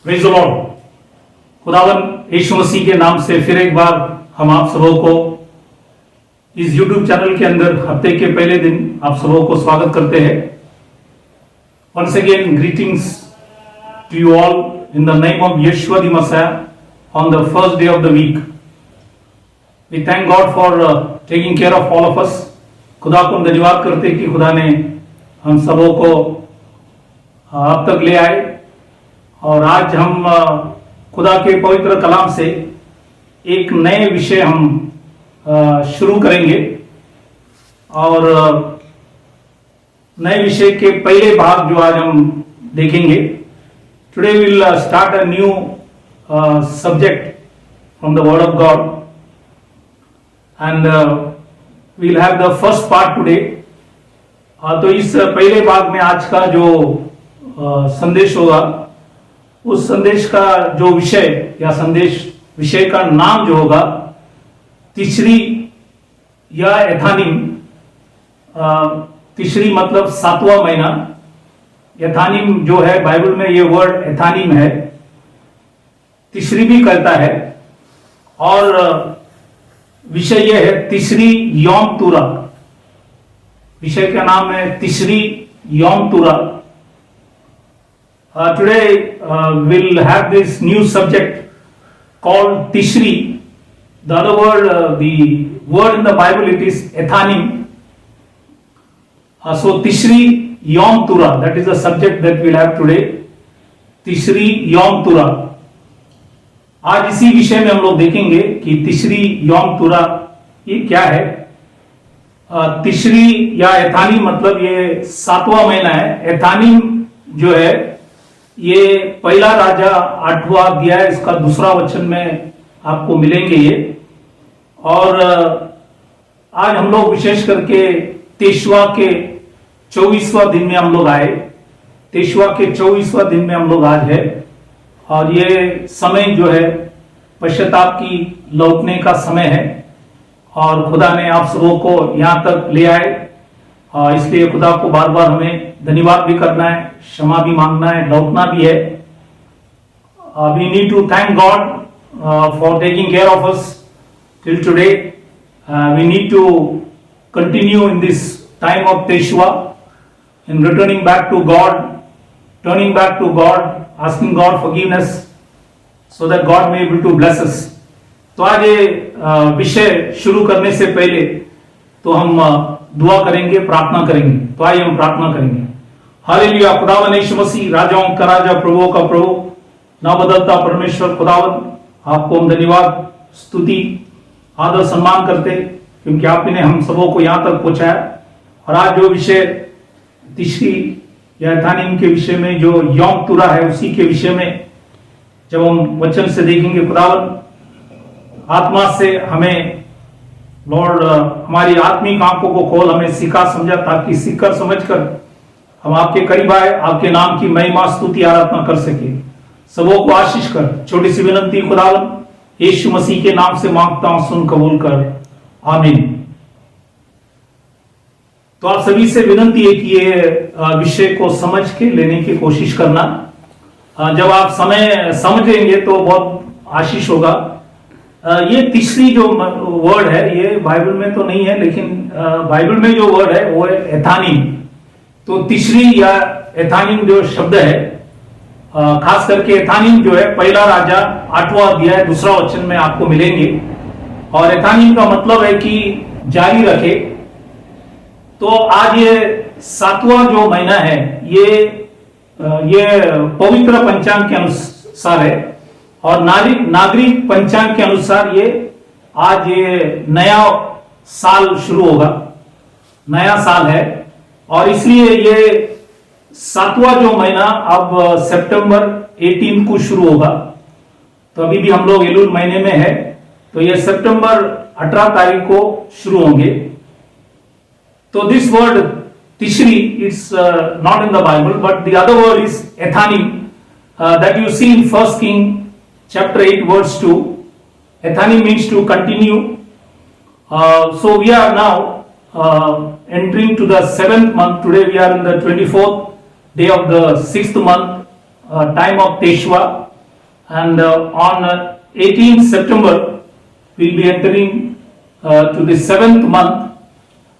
Praise the Lord. खुदावन यीशु मसीह के नाम से फिर एक बार हम आप सबों को इस YouTube चैनल के अंदर हफ्ते के पहले दिन आप सबों को स्वागत करते हैं। Once again, greetings to you all in the name of Yeshua the Messiah on the first day of the week. We thank God for taking care of all of us. खुदा को हम धन्यवाद करते कि खुदा ने हम सबों को अब तक ले आए और आज हम खुदा के पवित्र कलाम से एक नए विषय हम शुरू करेंगे और नए विषय के पहले भाग जो आज हम देखेंगे। Today we will start a new subject from the word of God and we will have the first part today. तो इस पहले भाग में आज का जो संदेश होगा, उस संदेश का जो विषय या संदेश विषय का नाम जो होगा तीसरी या एथानिम। तीसरी मतलब 7वां महीना। एथानिम जो है बाइबल में ये वर्ड एथानिम है, तीसरी भी कहता है। और विषय यह है तीसरी यौम तुरा। विषय का नाम है तीसरी यौम तुरा। Today we'll have this new subject called Tishri. The other word, the word in the Bible, it is Ethanim. So Tishri Yom Tura, that is the subject that we'll have today. Tishri Yom Tura. आज इसी विषय में हम लोग देखेंगे कि तीसरी यौम तुरा ये क्या है। तीसरी या एथानिम मतलब ये 7वां महीना है। एथानिम जो है ये पहला राजा 8वां अध्याय इसका 2रा वचन में आपको मिलेंगे ये। और आज हम लोग विशेष करके 23वां के 24वां दिन में हम लोग आए। 23वां के 24वां दिन में हम लोग आज है और ये समय जो है पश्चाताप की लौटने का समय है और खुदा ने आप सबों को यहां तक ले आए। इसलिए खुदा को बार बार हमें धन्यवाद भी करना है, क्षमा भी मांगना है, लौटना भी है। We need to thank God for taking care of us till today. We need to continue in this time of तेशवा in returning back to God, turning back to God, asking God forgiveness so that God may able to bless us. तो आज ये विषय शुरू करने से पहले तो हम दुआ करेंगे, प्रार्थना करेंगे। तो आइए हम प्रार्थना करेंगे। हालेलुया। खुदावन यीशु मसीह, राजाओं का राजा, प्रभुओं का प्रभु, ना बदलता परमेश्वर खुदावन, आपको हम धन्यवाद, स्तुति, आदर, सम्मान करते क्योंकि आपने हम सबों को यहां तक पहुंचाया। और आज जो विषय तीसरी या एथानिम के विषय में जो यौम तुरा है उसी के विषय में जब हम वचन से देखेंगे खुदावन, आत्मा से हमें लॉर्ड हमारी आत्मिक आंखों को खोल, हमें सिखा समझा ताकि सीखकर समझकर हम आपके करीब आए, आपके नाम की महिमा स्तुति आराधना कर सके। सबों को आशीष कर। छोटी सी विनंती खुदावन यीशु मसीह के नाम से मांगता हूं, सुन कबूल कर, आमीन। तो आप सभी से विनंती है कि ये विषय को समझ के लेने की कोशिश करना। जब आप समय समझेंगे तो बहुत आशीष होगा। ये तीसरी जो वर्ड है ये बाइबल में तो नहीं है, लेकिन बाइबल में जो वर्ड है वो है एथानिम। तो तीसरी या एथानिम जो शब्द है, खास करके एथानिम जो है पहला राजा 8वां अध्याय 2रा वचन में आपको मिलेंगे। और एथानिम का मतलब है कि जारी रखे। तो आज ये 7वां जो महीना है ये पवित्र पंचांग के अनुसार है और नागरिक पंचांग के अनुसार ये आज ये नया साल शुरू होगा, नया साल है। और इसलिए ये 7वां जो महीना अब सितंबर 18 को शुरू होगा। तो अभी भी हम लोग एलूल महीने में है, तो ये सितंबर 18 तारीख को शुरू होंगे। तो this word Tishri it's not in the Bible but the other word is Ethanim that you see in 1 king chapter 8 verse 2. Ethanim means to continue. So we are now entering to the 7th month. Today we are in the 24th day of the 6th month, time of Teshwa. and on 18th September we'll be entering to the 7th month,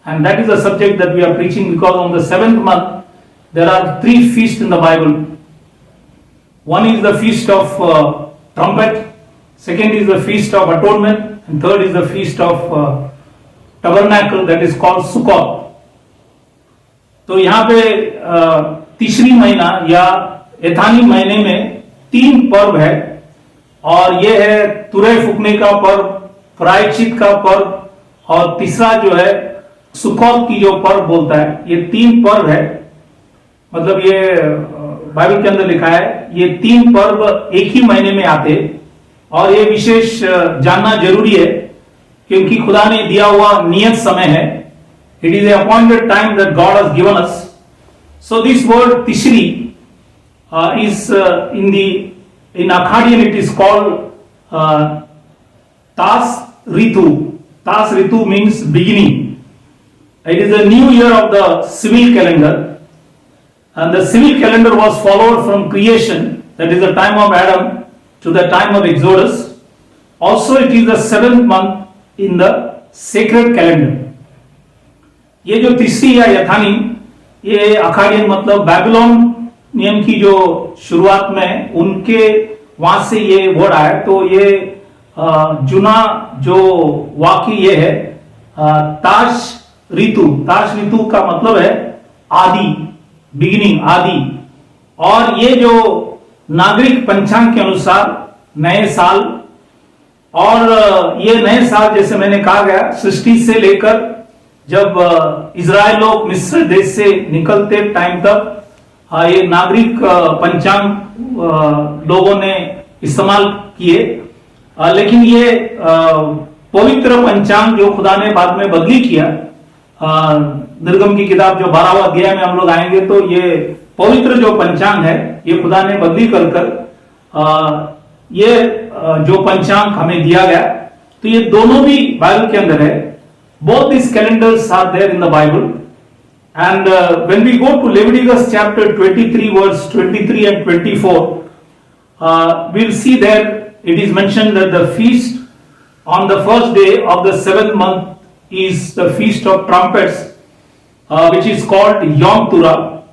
and that is the subject that we are preaching, because on the 7th month there are 3 feasts in the Bible. One is the feast of trumpet, second is the feast of atonement, and third is the feast of tabernacle, that is called Sukkot. तो यहाँ पे तीसरी महीना या एथानी महीने में 3 पर्व है, और ये है तुरई फूकने का पर्व, प्रायश्चित का पर्व, और तीसरा जो है सुकोत की जो पर्व बोलता है। ये 3 पर्व है, मतलब ये बाइबल के अंदर लिखा है, ये 3 पर्व एक ही महीने में आते, और ये विशेष जानना जरूरी है क्योंकि खुदा ने दिया हुआ नियत समय है। It is an appointed time that God has given us. So this word Tishri is in Akkadian it is called Tas Ritu. Tas Ritu means beginning. It is the new year of the civil calendar, and the civil calendar was followed from creation, that is the time of Adam, to the time of Exodus. Also it is the 7th month in the sacred calendar. ये जो तीसरी या यथानी, ये अखाड़ियन मतलब बैबिलोनियन की जो शुरुआत में उनके वहां से ये वर्ड आया, तो ये जुना जो वाक्य ये है ताश ऋतु। ताश ऋतु का मतलब है आदि, बिगिनिंग, आदि। और ये जो नागरिक पंचांग के अनुसार नए साल, और ये नए साल जैसे मैंने कहा गया सृष्टि से लेकर जब इजराइल लोग मिस्र देश से निकलते टाइम तक ये नागरिक पंचांग लोगों ने इस्तेमाल किए, लेकिन ये पवित्र पंचांग जो खुदा ने बाद में बदली किया, निर्गम की किताब जो 12वां अध्याय में हम लोग आएंगे, तो ये पवित्र जो पंचांग है ये खुदा ने बदली कर ये जो पंचांग हमें दिया गया, तो ये दोनों भी बाइबल के अंदर है। Both these calendars are there in the Bible, and when we go to Leviticus chapter 23 verse 23 and 24, we'll see there it is mentioned that the feast on the first day of the 7th month is the feast of trumpets, which is called Yom Turah,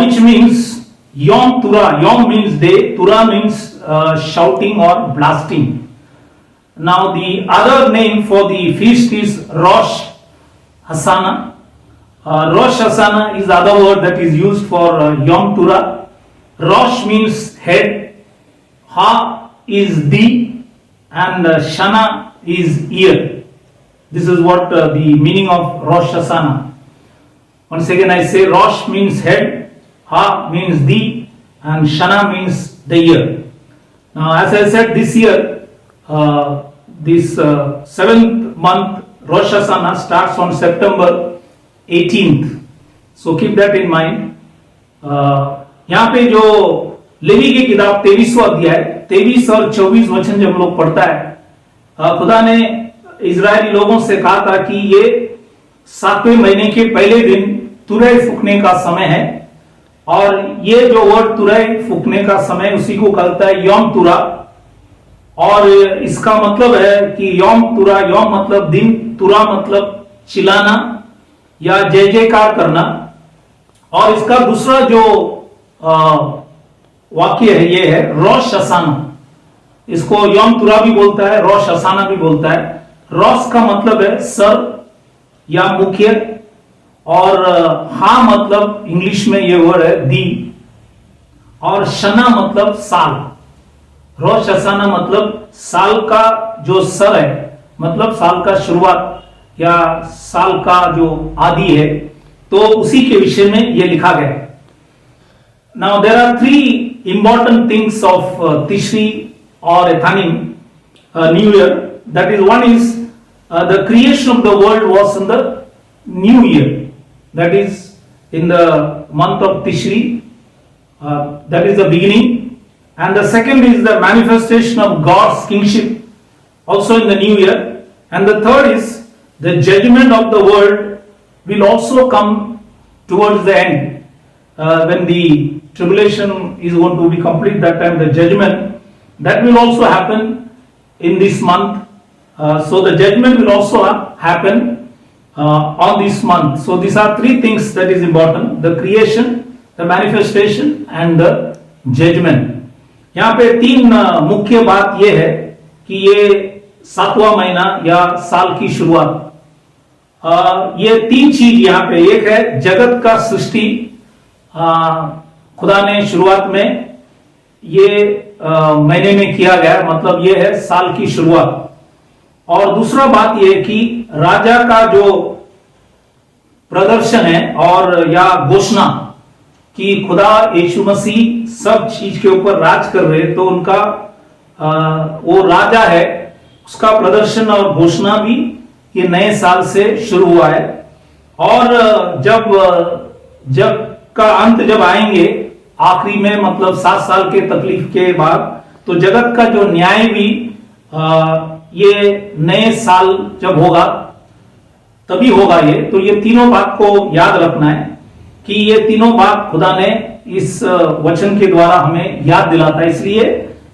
which means Yom Turah. Yom means day, Turah means shouting or blasting. Now the other name for the feast is Rosh Hashanah. Rosh Hashanah is the other word that is used for Yom Turah. Rosh means head, Ha is the, and Shana is ear. This is what the meaning of Rosh Hashanah. Once again I say Rosh means head, Ha means the, and Shana means the ear. Now as I said, this year this 7th month Rosh Hashanah starts on September 18th. So keep that in mind. यहाँ पे जो levy की किताब 23वां अध्याय 23 और 24 वचन जब हम लोग पढ़ता है, खुदा ने इजरायली लोगों से कहा था कि ये 7वें महीने के पहले दिन तुरई फूकने का समय है, और ये जो वर्ड तुरई फूकने का समय उसी को कहता है यौम तुरा। और इसका मतलब है कि यौम तुरा, यौम मतलब दिन, तुरा मतलब चिल्लाना या जय जयकार करना। और इसका दूसरा जो वाक्य है ये है रोश हसाना। इसको यौम तुरा भी बोलता है, रोश हसाना भी बोलता है। रोश का मतलब है सर या मुख्य, और हा मतलब इंग्लिश में ये वर्ड है दी, और शना मतलब साल। रोश हसाना मतलब साल का जो सर है, मतलब साल का शुरुआत या साल का जो आदि है, तो उसी के विषय में ये लिखा गया। Now there are 3 important things of Tishri or Ethanim new year. That is one is the creation of the world was in the new year, that is in the month of Tishri, that is the beginning. And the second is the manifestation of God's kingship also in the new year. And the third is the judgment of the world will also come towards the end. when the tribulation is going to be complete, that time the judgment, that will also happen in this month. So the judgment will also happen on this month. So these are three things that is important: the creation, the manifestation and the judgment. यहाँ पे तीन मुख्य बात ये है कि ये 7वां महीना या साल की शुरुआत, ये तीन चीज यहाँ पे, एक है जगत का सृष्टि, खुदा ने शुरुआत में ये महीने में किया गया, मतलब ये है साल की शुरुआत। और दूसरा बात ये कि राजा का जो प्रदर्शन है और या घोषणा कि खुदा यीशु मसीह सब चीज के ऊपर राज कर रहे, तो उनका वो राजा है, उसका प्रदर्शन और घोषणा भी ये नए साल से शुरू हुआ है। और जब का अंत जब आएंगे आखिरी में, मतलब 7 साल के तकलीफ के बाद, तो जगत का जो न्याय भी ये नए साल जब होगा तभी होगा ये। तो ये तीनों बात को याद रखना है कि ये तीनों बात खुदा ने इस वचन के द्वारा हमें याद दिलाता है। इसलिए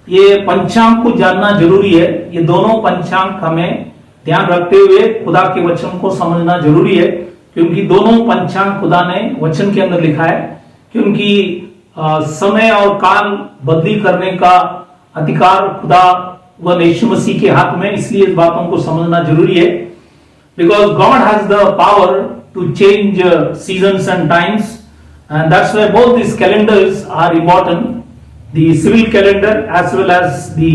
ये पंचांग को जानना जरूरी है। ये दोनों पंचांग हमें ध्यान रखते हुए खुदा के वचन को समझना जरूरी है, क्योंकि दोनों पंचांग खुदा ने वचन के अंदर लिखा है, क्योंकि समय और काल बदली करने का अधिकार खुदा व यीशु मसीह के हाथ में। इसलिए इस बातों को समझना जरूरी है, because God has the power to change seasons and times, and that's why both these calendars are important, the civil calendar as well as the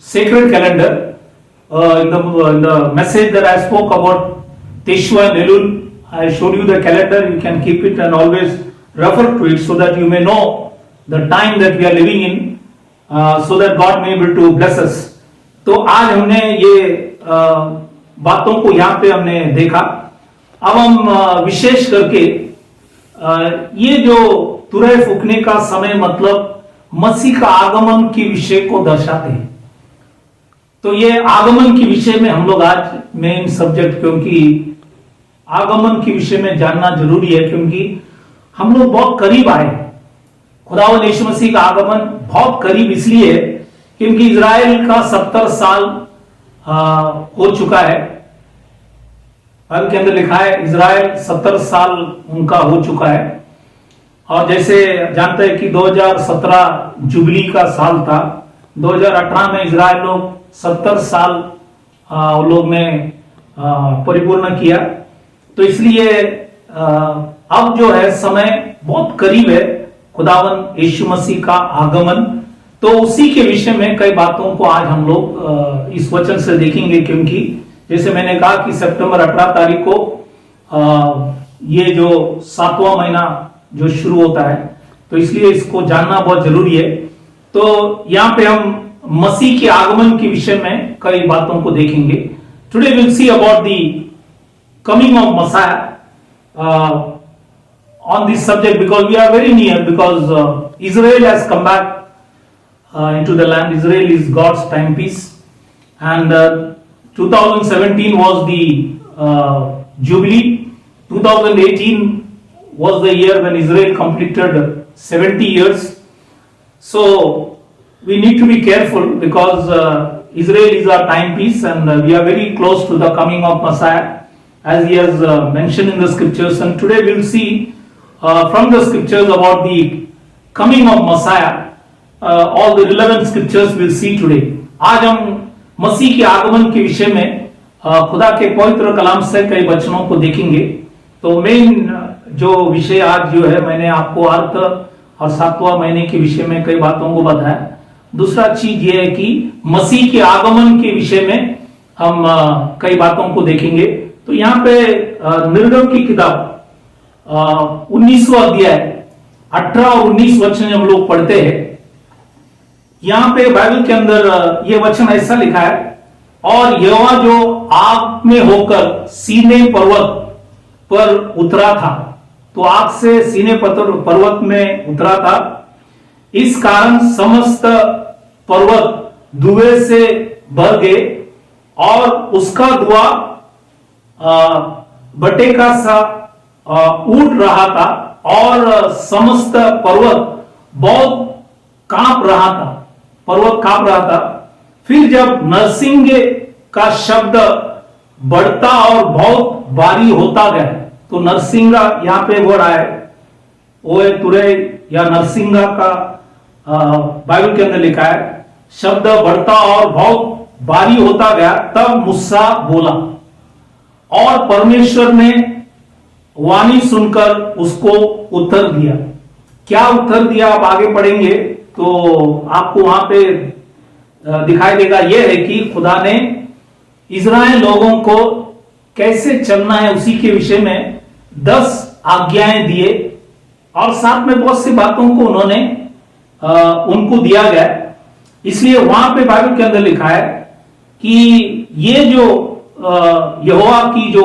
sacred calendar. In the message that I spoke about Teshuvah and Elul, I showed you the calendar. You can keep it and always refer to it so that you may know the time that we are living in, so that God may be able to bless us. तो आज हमने ये बातों को यहाँ पे हमने देखा। अब हम विशेष करके ये जो तुरहे फूकने का समय, मतलब मसीह का आगमन के विषय को दर्शाते हैं। तो ये आगमन के विषय में हम लोग आज मेन सब्जेक्ट, क्योंकि आगमन के विषय में जानना जरूरी है, क्योंकि हम लोग बहुत करीब आए। खुदावंद यीशु मसीह का आगमन बहुत करीब इसलिए है क्योंकि इजराइल का 70 साल हो चुका है। बाइबल के अंदर लिखा है इजराइल 70 साल उनका हो चुका है। और जैसे जानते हैं कि 2017 जुबली का साल था, 2018 में इजराइल लोग 70 साल लोग ने परिपूर्ण किया। तो इसलिए अब जो है समय बहुत करीब है खुदावन यीशु मसीह का आगमन। तो उसी के विषय में कई बातों को आज हम लोग इस वचन से देखेंगे, क्योंकि जैसे मैंने कहा कि सितंबर 18 तारीख को ये जो 7वां महीना जो शुरू होता है, तो इसलिए इसको जानना बहुत जरूरी है। तो यहाँ पे हम मसीह के आगमन के विषय में कई बातों को देखेंगे। Today will see about the coming of Messiah on this subject, because we are very near, because Israel has come back into the land. Israel is God's timepiece, and 2017 was the Jubilee. 2018 was the year when Israel completed 70 years. So we need to be careful, because Israel is our timepiece, and we are very close to the coming of Messiah, as he has mentioned in the scriptures. And today we will see from the scriptures about the coming of Messiah. All the relevant scriptures we'll see today. आज हम मसीह के आगमन के विषय में खुदा के पवित्र कलाम से कई वचनों को देखेंगे। तो मेन जो विषय आज जो है, मैंने आपको अर्थ और 7वां महीने के विषय में कई बातों को बताया। दूसरा चीज ये है कि मसीह के आगमन के विषय में हम कई बातों को देखेंगे। तो यहाँ पे निर्गम की किताब 19वां अध्याय 18 और 19 वचन हम लोग पढ़ते हैं। यहाँ पे बाइबल के अंदर ये वचन ऐसा लिखा है, और यहोवा जो आग में होकर सीने पर्वत पर उतरा था, तो आग से सीने पर्वत में उतरा था, इस कारण समस्त पर्वत धुएं से भर गए और उसका धुआं बटेका सा उठ रहा था और समस्त पर्वत बहुत कांप रहा था, पर्वत कांप रहा था। फिर जब नरसिंह का शब्द बढ़ता और बहुत भारी होता गया, तो नरसिंह यहां पे वर्ड आए ओए तुरे या नरसिंह का बाइबल के अंदर लिखा है, शब्द बढ़ता और बहुत भारी होता गया। तब मूसा बोला और परमेश्वर ने वाणी सुनकर उसको उत्तर दिया। क्या उत्तर दिया आप आगे पढ़ेंगे तो आपको वहां पे दिखाई देगा। यह है कि खुदा ने इजराइल लोगों को कैसे चलना है उसी के विषय में 10 आज्ञाएं दिए और साथ में बहुत सी बातों को उन्होंने उनको दिया गया। इसलिए वहां पे बाइबल के अंदर लिखा है कि ये जो यहोवा की जो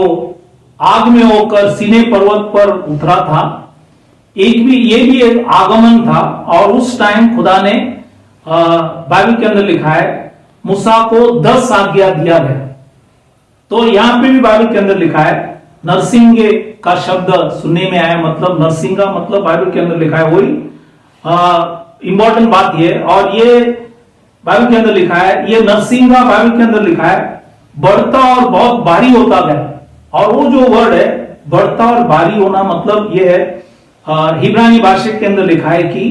आग में होकर सीने पर्वत पर उतरा था, ये भी एक आगमन था। और उस टाइम खुदा ने बाइबल के अंदर लिखा है मूसा को 10 आज्ञा दिया गया। तो यहां पे भी बाइबल के अंदर लिखा है नरसिंह का शब्द सुनने में आया, मतलब नरसिंह का मतलब बाइबल के अंदर लिखा है वही इंपॉर्टेंट बात ये। और ये बाइबल के अंदर लिखा है, ये नरसिंह का बाइबल के अंदर लिखा है बढ़ता और बहुत भारी होता गया। और वो जो वर्ड है बढ़ता और भारी होना, मतलब ये है हिब्रानी भाषा के अंदर लिखा है कि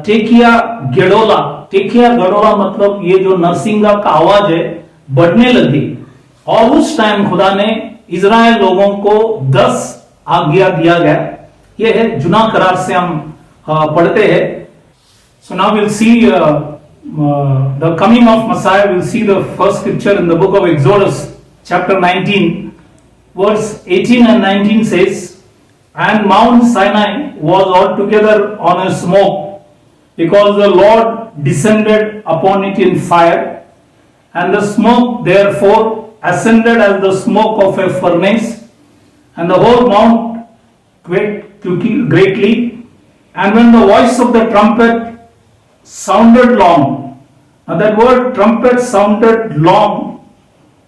टेकिया गेडोला। टेकिया गेडोला मतलब ये जो नरसिंह का आवाज है बढ़ने लगी। और उस टाइम खुदा ने इजराइल लोगों को 10 आज्ञा दिया गया। ये है जुना करार से हम पढ़ते हैं। So now will see the coming of Messiah. Will see the first scripture in the book of Exodus chapter 19 verse 18 and 19 says, and Mount Sinai was altogether on a smoke, because the Lord descended upon it in fire, and the smoke therefore ascended as the smoke of a furnace, and the whole mount quaked greatly. And when the voice of the trumpet sounded long, and that word trumpet sounded long,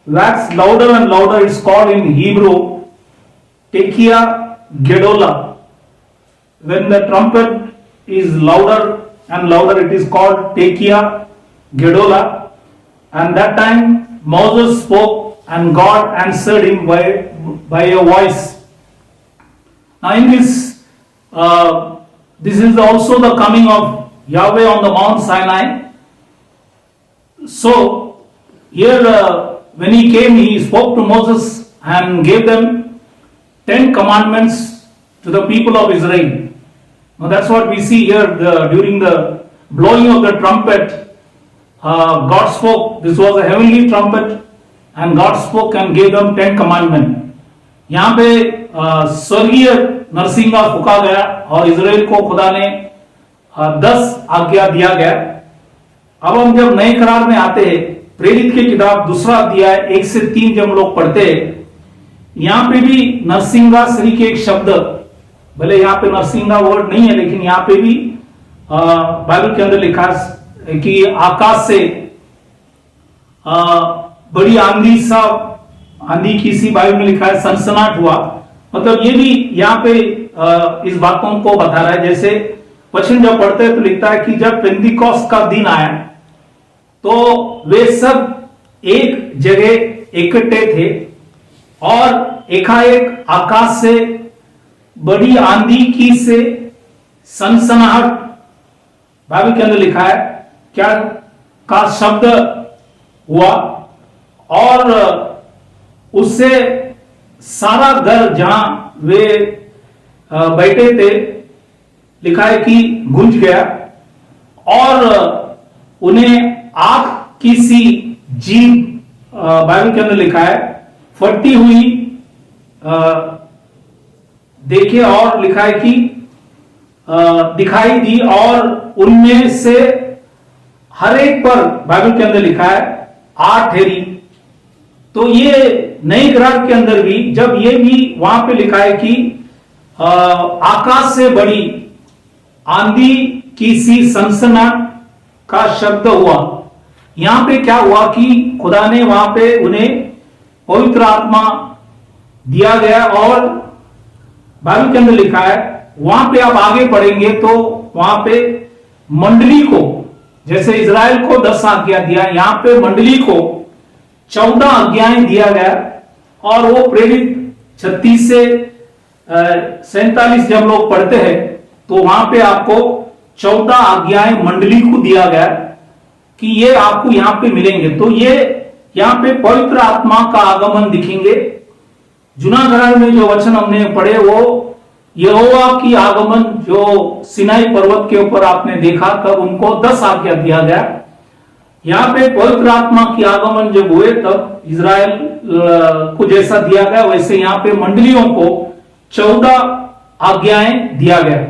waxed louder and louder, it's called in Hebrew Tekiah Gedolah. When the trumpet is louder and louder, it is called Tekiah Gedolah. And that time Moses spoke and God answered him by a voice. Now in this is also the coming of Yahweh on the Mount Sinai. So here when he came, he spoke to Moses and gave them 10 commandments to the people of Israel. Now that's what we see here during the blowing of the trumpet. God spoke. This was a heavenly trumpet, and God spoke and gave them 10 commandments. यहाँ पे स्वर्गीय नरसिंह का फूका गया और Israel को खुदा ने 10 आज्ञा दिया गया। अब हम जब नए करार में आते हैं, प्रेरित की किताब दूसरा अध्याय 1 से 3 जब हम लोग पढ़ते हैं, यहां पे भी नरसिंगा श्री के एक शब्द, भले यहां पे नरसिंगा वर्ड नहीं है, लेकिन यहां पे भी बाइबल के अंदर लिखा है कि आकाश से बड़ी आंधी की सी बाइबल में लिखा है सनसनाहट हुआ। मतलब ये भी यहाँ पे इस बातों को बता रहा है। जैसे वचन जब पढ़ते हैं तो लिखता है कि जब पेंतिकोस्त का दिन आया तो वे सब एक जगह इकट्ठे थे और एकाएक आकाश से बड़ी आंधी की से सनसनाहट, बाइबल के अंदर लिखा है क्या का शब्द हुआ और उससे सारा घर जहां वे बैठे थे लिखा है कि गूंज गया और उन्हें आग की सी जीभ बाइबल के अंदर लिखा है फटी हुई देखे और लिखा है कि दिखाई दी और उनमें से हर एक पर बाइबल के अंदर लिखा है आग ठहरी। तो ये नए ग्रह के अंदर भी जब ये भी वहां पे लिखा है कि आकाश से बड़ी आंधी की सी सनसनाहट का शब्द हुआ। यहां पे क्या हुआ कि खुदा ने वहां पे उन्हें पवित्र आत्मा दिया गया और बाइबल के अंदर लिखा है, वहां पे आप आगे पढ़ेंगे तो वहां पे मंडली को, जैसे इजराइल को 10 आज्ञा दिया, यहां पे मंडली को 14 आज्ञाएं दिया गया। और वो प्रेरित 36 से 47 जब लोग पढ़ते हैं तो वहां पे आपको 14 आज्ञाएं मंडली को दिया गया कि ये आपको यहां पे मिलेंगे। तो ये यहां पे पवित्र आत्मा का आगमन दिखेंगे। जुना करार में जो वचन हमने पढ़े वो यहोवा की आगमन जो सिनाई पर्वत के ऊपर आपने देखा, तब उनको 10 आज्ञा दिया गया। यहां पे पवित्र आत्मा की आगमन जब हुए तब इजराइल को जैसा दिया गया वैसे यहां पे मंडलियों को 14 आज्ञाएं दिया गया।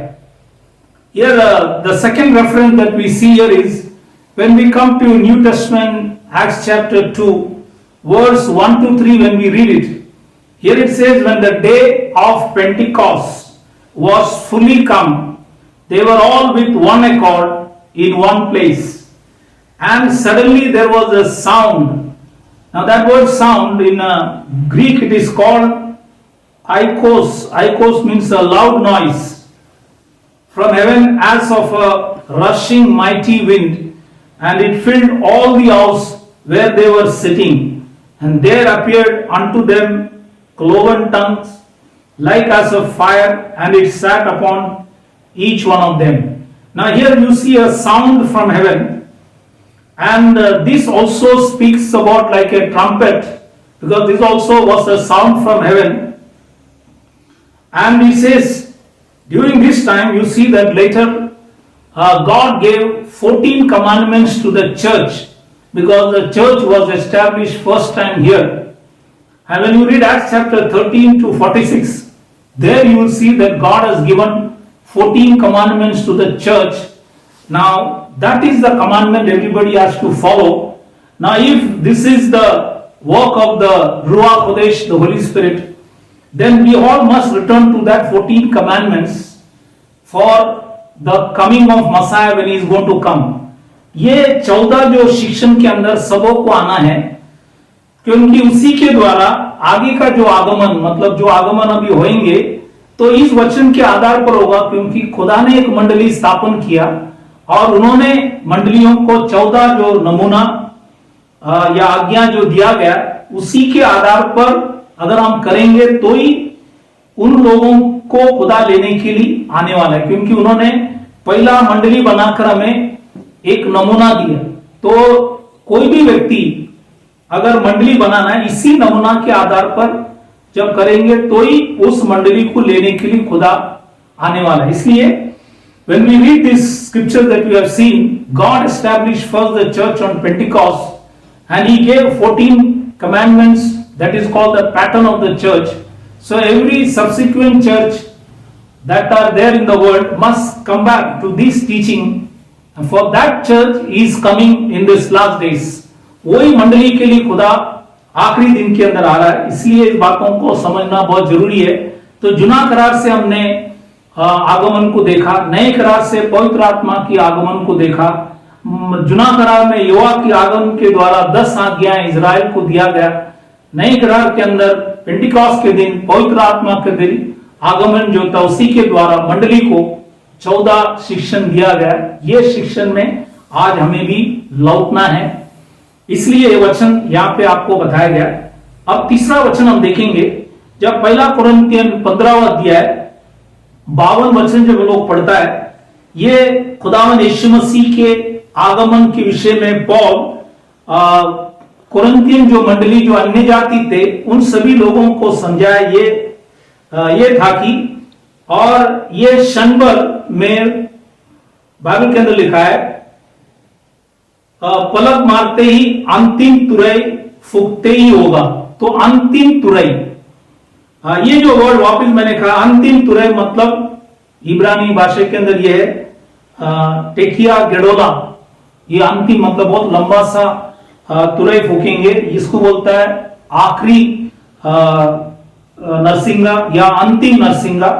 Here the second reference that we see here is when we come to New Testament, Acts chapter 2, verse 1 to 3, when we read it. Here it says, when the day of Pentecost was fully come, they were all with one accord in one place. And suddenly there was a sound. Now that word sound in Greek it is called Aikos. Aikos means a loud noise from heaven as of a rushing mighty wind, and it filled all the house where they were sitting. And there appeared unto them cloven tongues like as of fire, and it sat upon each one of them. Now here you see a sound from heaven, and this also speaks about like a trumpet, because this also was a sound from heaven. And he says, during this time you see that later God gave 14 commandments to the church, because the church was established first time here. And when you read Acts chapter 13 to 46, there you will see that God has given 14 commandments to the church. Now that is the commandment everybody has to follow. Now if this is the work of the Ruach Kodesh, the Holy Spirit, then we all must return to that 14 commandments for the coming of Messiah when he is going to come. ये 14 जो शिक्षण के अंदर सबों को आना है, क्योंकि उसी के द्वारा आगे का जो आगमन, मतलब जो आगमन अभी होंगे तो इस वचन के आधार पर होगा, क्योंकि खुदा ने एक मंडली स्थापन किया और उन्होंने मंडलियों को 14 जो नमूना या आज्ञा जो दिया गया उसी के आधार पर अगर हम करेंगे तो ही उन लोगों को खुदा लेने के लिए आने वाला है, क्योंकि उन्होंने पहला मंडली बनाकर हमें एक नमूना दिया। तो कोई भी व्यक्ति अगर मंडली बनाना है इसी नमूना के आधार पर जब करेंगे तो ही उस मंडली को लेने के लिए खुदा आने वाला है। इसलिए when we read this scripture that we have seen, God established first the church on Pentecost and he gave 14 commandments, that is called the pattern of the church. So every subsequent church that are there in the world must come back to this teaching, and for that church is coming in this last days. वही मंडली के लिए खुदा आखिरी दिन के अंदर आ रहा है, इसलिए इस बातों को समझना बहुत जरूरी है। तो जुना करार से हमने आगमन को देखा, नए करार से पवित्र आत्मा की आगमन को देखा। जुना करार में यहोवा की आगमन के द्वारा 10 आज्ञाएं इजराइल को दिया गया। नए करार के अंदर पेंटिकॉस्ट के दिन पवित्र आत्मा के दिन आगमन जो था उसी के द्वारा मंडली को 14 शिक्षण दिया गया। ये शिक्षण में आज हमें भी लौटना है, इसलिए ये वचन यहाँ पे आपको बताया गया। अब तीसरा वचन हम देखेंगे, जब पहला कुरिन्थियन 15वां अध्याय 52 वचन जब लोग पढ़ता है, ये खुदावंद यीशु मसीह के आगमन के विषय में पौल कुरिन्थियन जो मंडली जो अन्य जाति थे उन सभी लोगों को समझाया। ये था कि और ये शनबर में बाइबल के अंदर लिखा है, पलक मारते ही अंतिम तुरई फूकते ही होगा। तो अंतिम तुरई, ये जो वर्ड वापस मैंने कहा अंतिम तुरई, मतलब इब्रानी भाषा के अंदर ये है टेकिया गेडोला, ये अंतिम मतलब बहुत लंबा सा तुरई फूकेंगे, इसको बोलता है आखिरी नरसिंगा या अंतिम नरसिंगा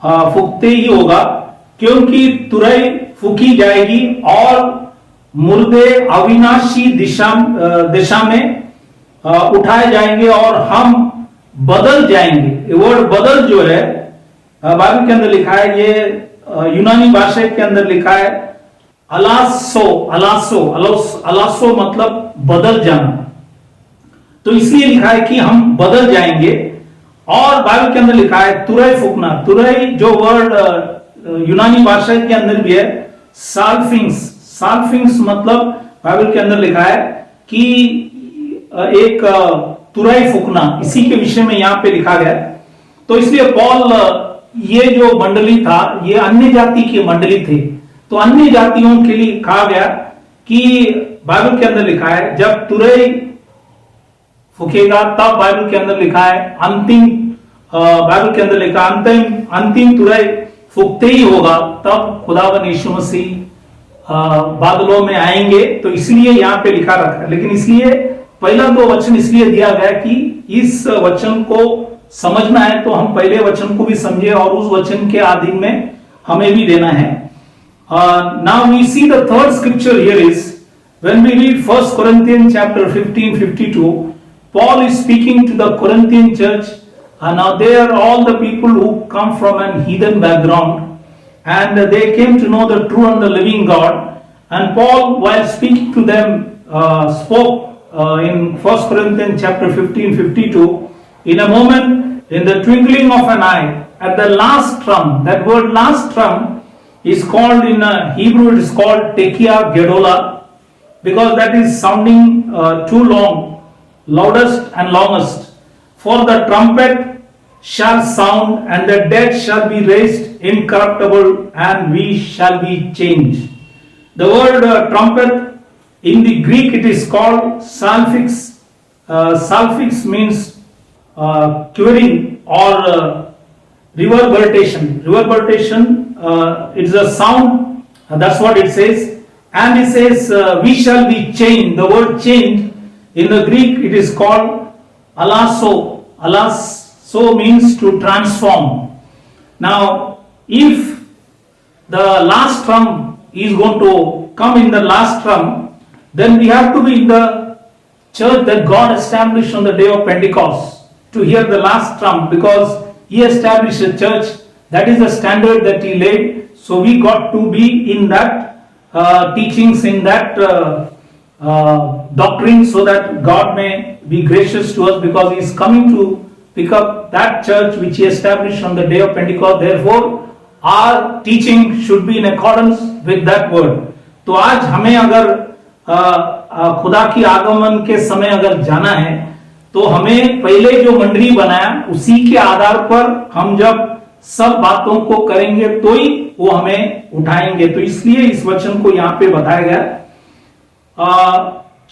फूकते ही होगा, क्योंकि तुरई फूकी जाएगी और मुर्दे अविनाशी दिशा में उठाए जाएंगे और हम बदल जाएंगे। ये वर्ड बदल जो है बाइबल के अंदर लिखा है, ये यूनानी भाषा के अंदर लिखा है अलासो। अलासो मतलब बदल जाना। तो इसलिए लिखा है कि हम बदल जाएंगे। और बाइबल के अंदर लिखा है तुरई फूकना। तुरई जो वर्ड यूनानी भाषा के अंदर भी है साल्फिंग्स मतलब बाइबल के अंदर लिखा है कि एक तुरई फूकना, इसी के विषय में यहां पे लिखा गया। तो इसलिए पॉल, ये जो मंडली था ये अन्य जाति की मंडली थे, तो अन्य जातियों के लिए कहा गया कि बाइबल के अंदर लिखा है जब तुरई फूकेगा तब बाइबल के अंदर लिखा है बाइबल के अंदर लिखा अंतिम तुरई फूकते ही होगा तब खुदावन यीशु मसीह बादलों में आएंगे। तो इसलिए यहां पे लिखा रखा है। लेकिन इसलिए पहला दो वचन इसलिए दिया गया कि इस वचन को समझना है तो हम पहले वचन को भी समझे और उस वचन के अधीन में हमें भी देना है। Now we see the third scripture here is when we read 1 Corinthians chapter 15:52. Paul is speaking to the Corinthian church, and now they are all the people who come from an heathen background, and they came to know the true and the living God. And Paul, while speaking to them, spoke in 1 Corinthians chapter 15:52, in a moment, in the twinkling of an eye, at the last trump. That word last trump is called in Hebrew, it is called tekia gedola, because that is sounding too long, loudest and longest. For the trumpet shall sound, and the dead shall be raised incorruptible, and we shall be changed. The word trumpet in the Greek, it is called salfix. Salfix means quivering or reverberation. It's a sound, that's what it says. And it says we shall be changed. The word change in the Greek, it is called alaso. Alaso means to transform. Now if the last trump is going to come in the last trump, then we have to be in the church that God established on the day of Pentecost to hear the last trump, because he established a church. That is the standard that he laid. So we got to be in that teachings, in that doctrine, so that God may be gracious to us, because he is coming to pick up that church which he established on the day of Pentecost. Therefore our teaching should be in accordance with that word. तो आज हमें अगर खुदा की आगमन के समय अगर जाना है तो हमें पहले जो मंडली बनाया उसी के आधार पर हम जब सब बातों को करेंगे तो ही वो हमें उठाएंगे। तो इसलिए इस वचन को यहाँ पे बताया गया।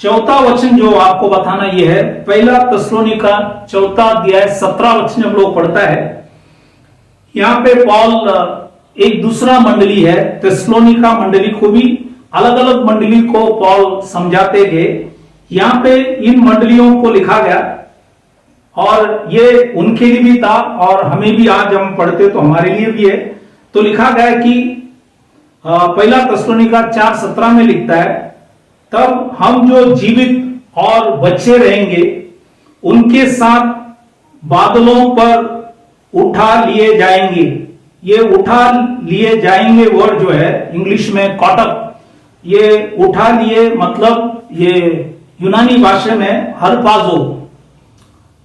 चौथा वचन जो आपको बताना ये है, पहला तस्सलोनिका 4:17 हम लोग पढ़ता है। यहाँ पे पॉल एक दूसरा मंडली है तस्सलोनिका मंडली को भी अलग अलग मंडली को पॉल समझाते गए। यहाँ पे इन मंडलियों को लिखा गया और ये उनके लिए भी था और हमें भी आज हम पढ़ते तो हमारे लिए भी है। तो लिखा गया कि पहला तस्सलोनिका 4:17 में लिखता है, तब हम जो जीवित और बचे रहेंगे उनके साथ बादलों पर उठा लिए जाएंगे। ये उठा लिए जाएंगे वर्ड जो है इंग्लिश में कॉट अप, ये उठा लिए मतलब ये यूनानी भाषा में हरपाजो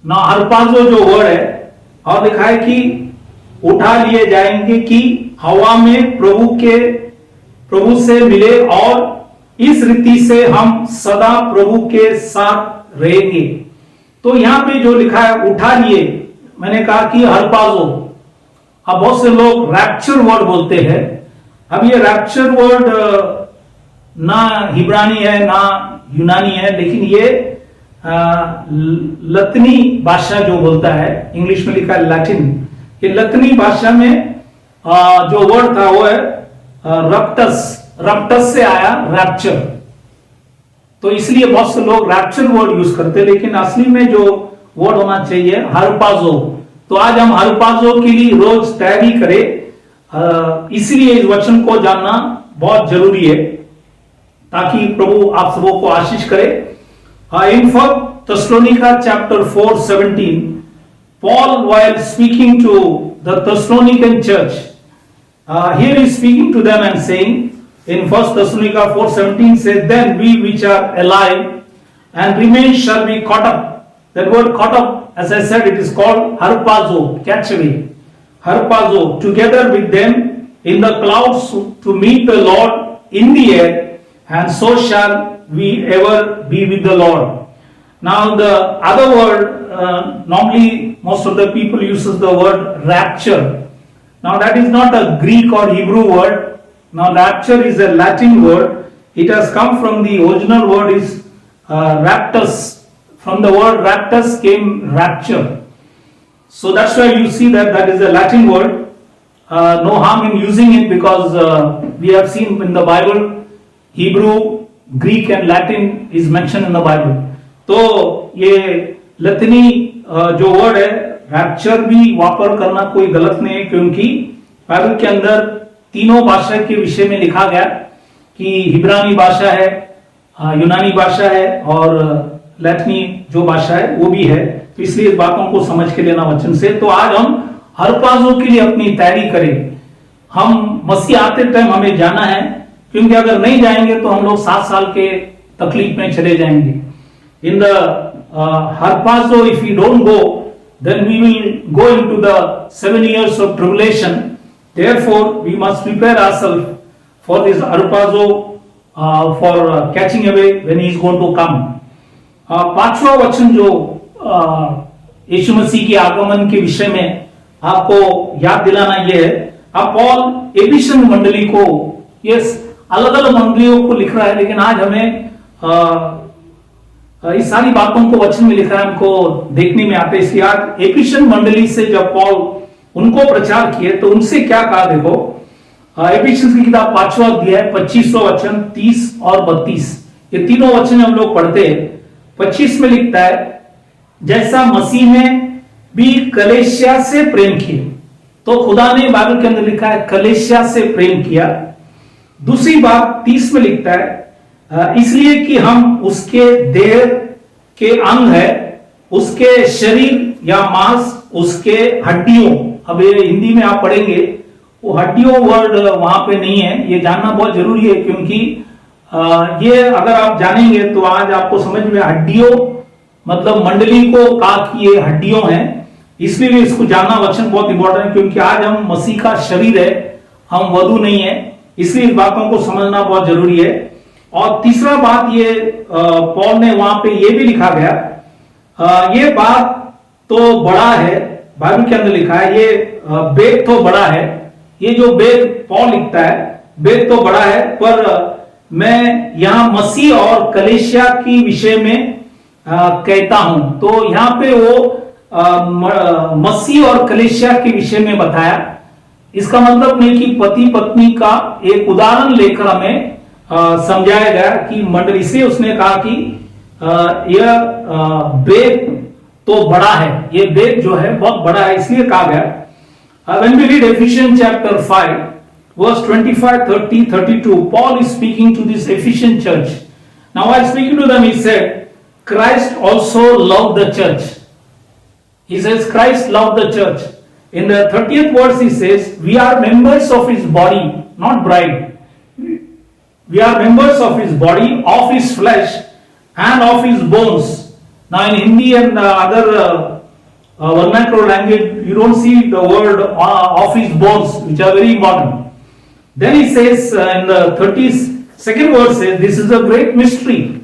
जो वर्ड है, और लिखा है कि उठा लिए जाएंगे कि हवा में प्रभु से मिले और इस रीति से हम सदा प्रभु के साथ रहेंगे। तो यहां पे जो लिखा है उठा लिए, मैंने कहा कि हरपाजो। अब बहुत से लोग रैप्चर वर्ड बोलते हैं। अब ये रैप्चर वर्ड ना हिब्रानी है ना यूनानी है, लेकिन ये लतनी भाषा जो बोलता है, इंग्लिश में लिखा है लैटिन। ये लतनी भाषा में जो वर्ड था वो है रप्टस से आया रैप्चर। तो इसलिए बहुत से लोग रैप्चर वर्ड यूज करते हैं, लेकिन असली में जो वर्ड होना चाहिए हरपाजो। तो आज हम हरपाजो के लिए रोज तैयारी करें, इसलिए इस वचन को जानना बहुत जरूरी है ताकि प्रभु आप सबों को आशीष करे। In 1 Thessalonica chapter 4:17, Paul, while speaking to the Thessalonican church. Here he is speaking to them and saying in 1 Thessalonica 4:17 says, then we which are alive and remain shall be caught up. That word caught up, as I said, it is called harpazo, catch away. Harpazo, together with them in the clouds to meet the Lord in the air, and so shall we ever be with the Lord. Now the other word, normally most of the people uses the word rapture. Now that is not a Greek or Hebrew word. Now rapture is a Latin word. It has come from the original word is raptus. From the word raptus came rapture. So that's why you see that that is a Latin word. No harm in using it because we have seen in the Bible, Hebrew, Greek and Latin is mentioned in the Bible. तो ये लतीनी जो word है rapture भी वापर करना कोई गलत नहीं है, क्योंकि बाइबल के अंदर तीनों भाषा के विषय में लिखा गया कि हिब्रानी भाषा है, यूनानी भाषा है और लैटिनी जो भाषा है वो भी है। तो इसलिए इस बातों को समझ के लेना वचन से। तो आज हम हरपाजों के लिए अपनी तैयारी करें। हम मसीह आते टाइम हमें जाना है, क्योंकि अगर नहीं जाएंगे तो हम लोग 7 साल के तकलीफ में चले जाएंगे। In the harpazo, if we don't go, then we will go into the 7 years of tribulation. Therefore, we must prepare ourselves for this harpazo, for catching away when he is going to come. पांचवा वचन जो यीशु मसीह के आगमन के विषय में आपको याद दिलाना यह है। अब पॉल एफिसियन मंडली को, यस, अलग अलग मंडलियों को लिख रहा है, लेकिन आज हमें इस सारी बातों को वचन में लिखा है, हमको देखने में आता है। इसलिए आज एफिसियन मंडली से जब पॉल उनको प्रचार किए तो उनसे क्या कहा, देखो एफिसियंस की किताब 5वां अध्याय 25वां वचन 30 और 32, ये तीनों वचन हम लोग पढ़ते हैं। 25 में लिखता है, जैसा मसीह ने भी कलेसिया से प्रेम किया। तो खुदा ने बाइबल के अंदर लिखा है कलेसिया से प्रेम किया। दूसरी बात 30 में लिखता है, इसलिए कि हम उसके देह के अंग है, उसके शरीर या मांस, उसके हड्डियों। अब ये हिंदी में आप पढ़ेंगे, वो हड्डियों वर्ड वहां पे नहीं है, ये जानना बहुत जरूरी है, क्योंकि ये अगर आप जानेंगे तो आज आपको समझ में हड्डियों मतलब मंडली को कहा कि ये हड्डियों हैं, इसलिए इसको जानना वचन बहुत इंपॉर्टेंट है, क्योंकि आज हम मसीह का शरीर है, हम वधु नहीं है, इसलिए इस बातों को समझना बहुत जरूरी है। और तीसरा बात ये पॉल ने वहां पे ये भी लिखा गया, ये बात तो बड़ा है, बाइबल के अंदर लिखा है, ये बेद तो बड़ा है। ये जो बेद पॉल लिखता है, बेद तो बड़ा है, पर मैं यहां मसीह और कलेसिया की विषय में कहता हूं। तो यहां पे वो मसीह और कलेसिया के विषय में बताया। इसका मतलब नहीं कि पति पत्नी का एक उदाहरण लेकर हमें समझाया गया कि मंडली से उसने कहा कि यह बेद तो बड़ा है, ये बेद जो है बहुत बड़ा है, इसलिए कहा गया। When we read Ephesians chapter 5 verse 25, 30, 32, Paul is speaking to this Ephesian church. Now while speaking to them, he said, Christ also loved the church. He says Christ loved the church. In the 30th verse he says, we are members of his body, not bride. We are members of his body, of his flesh and of his bones. Now in Hindi and other vernacular language, you don't see the word of his bones, which are very important. Then he says in the 32nd verse, says, this is a great mystery,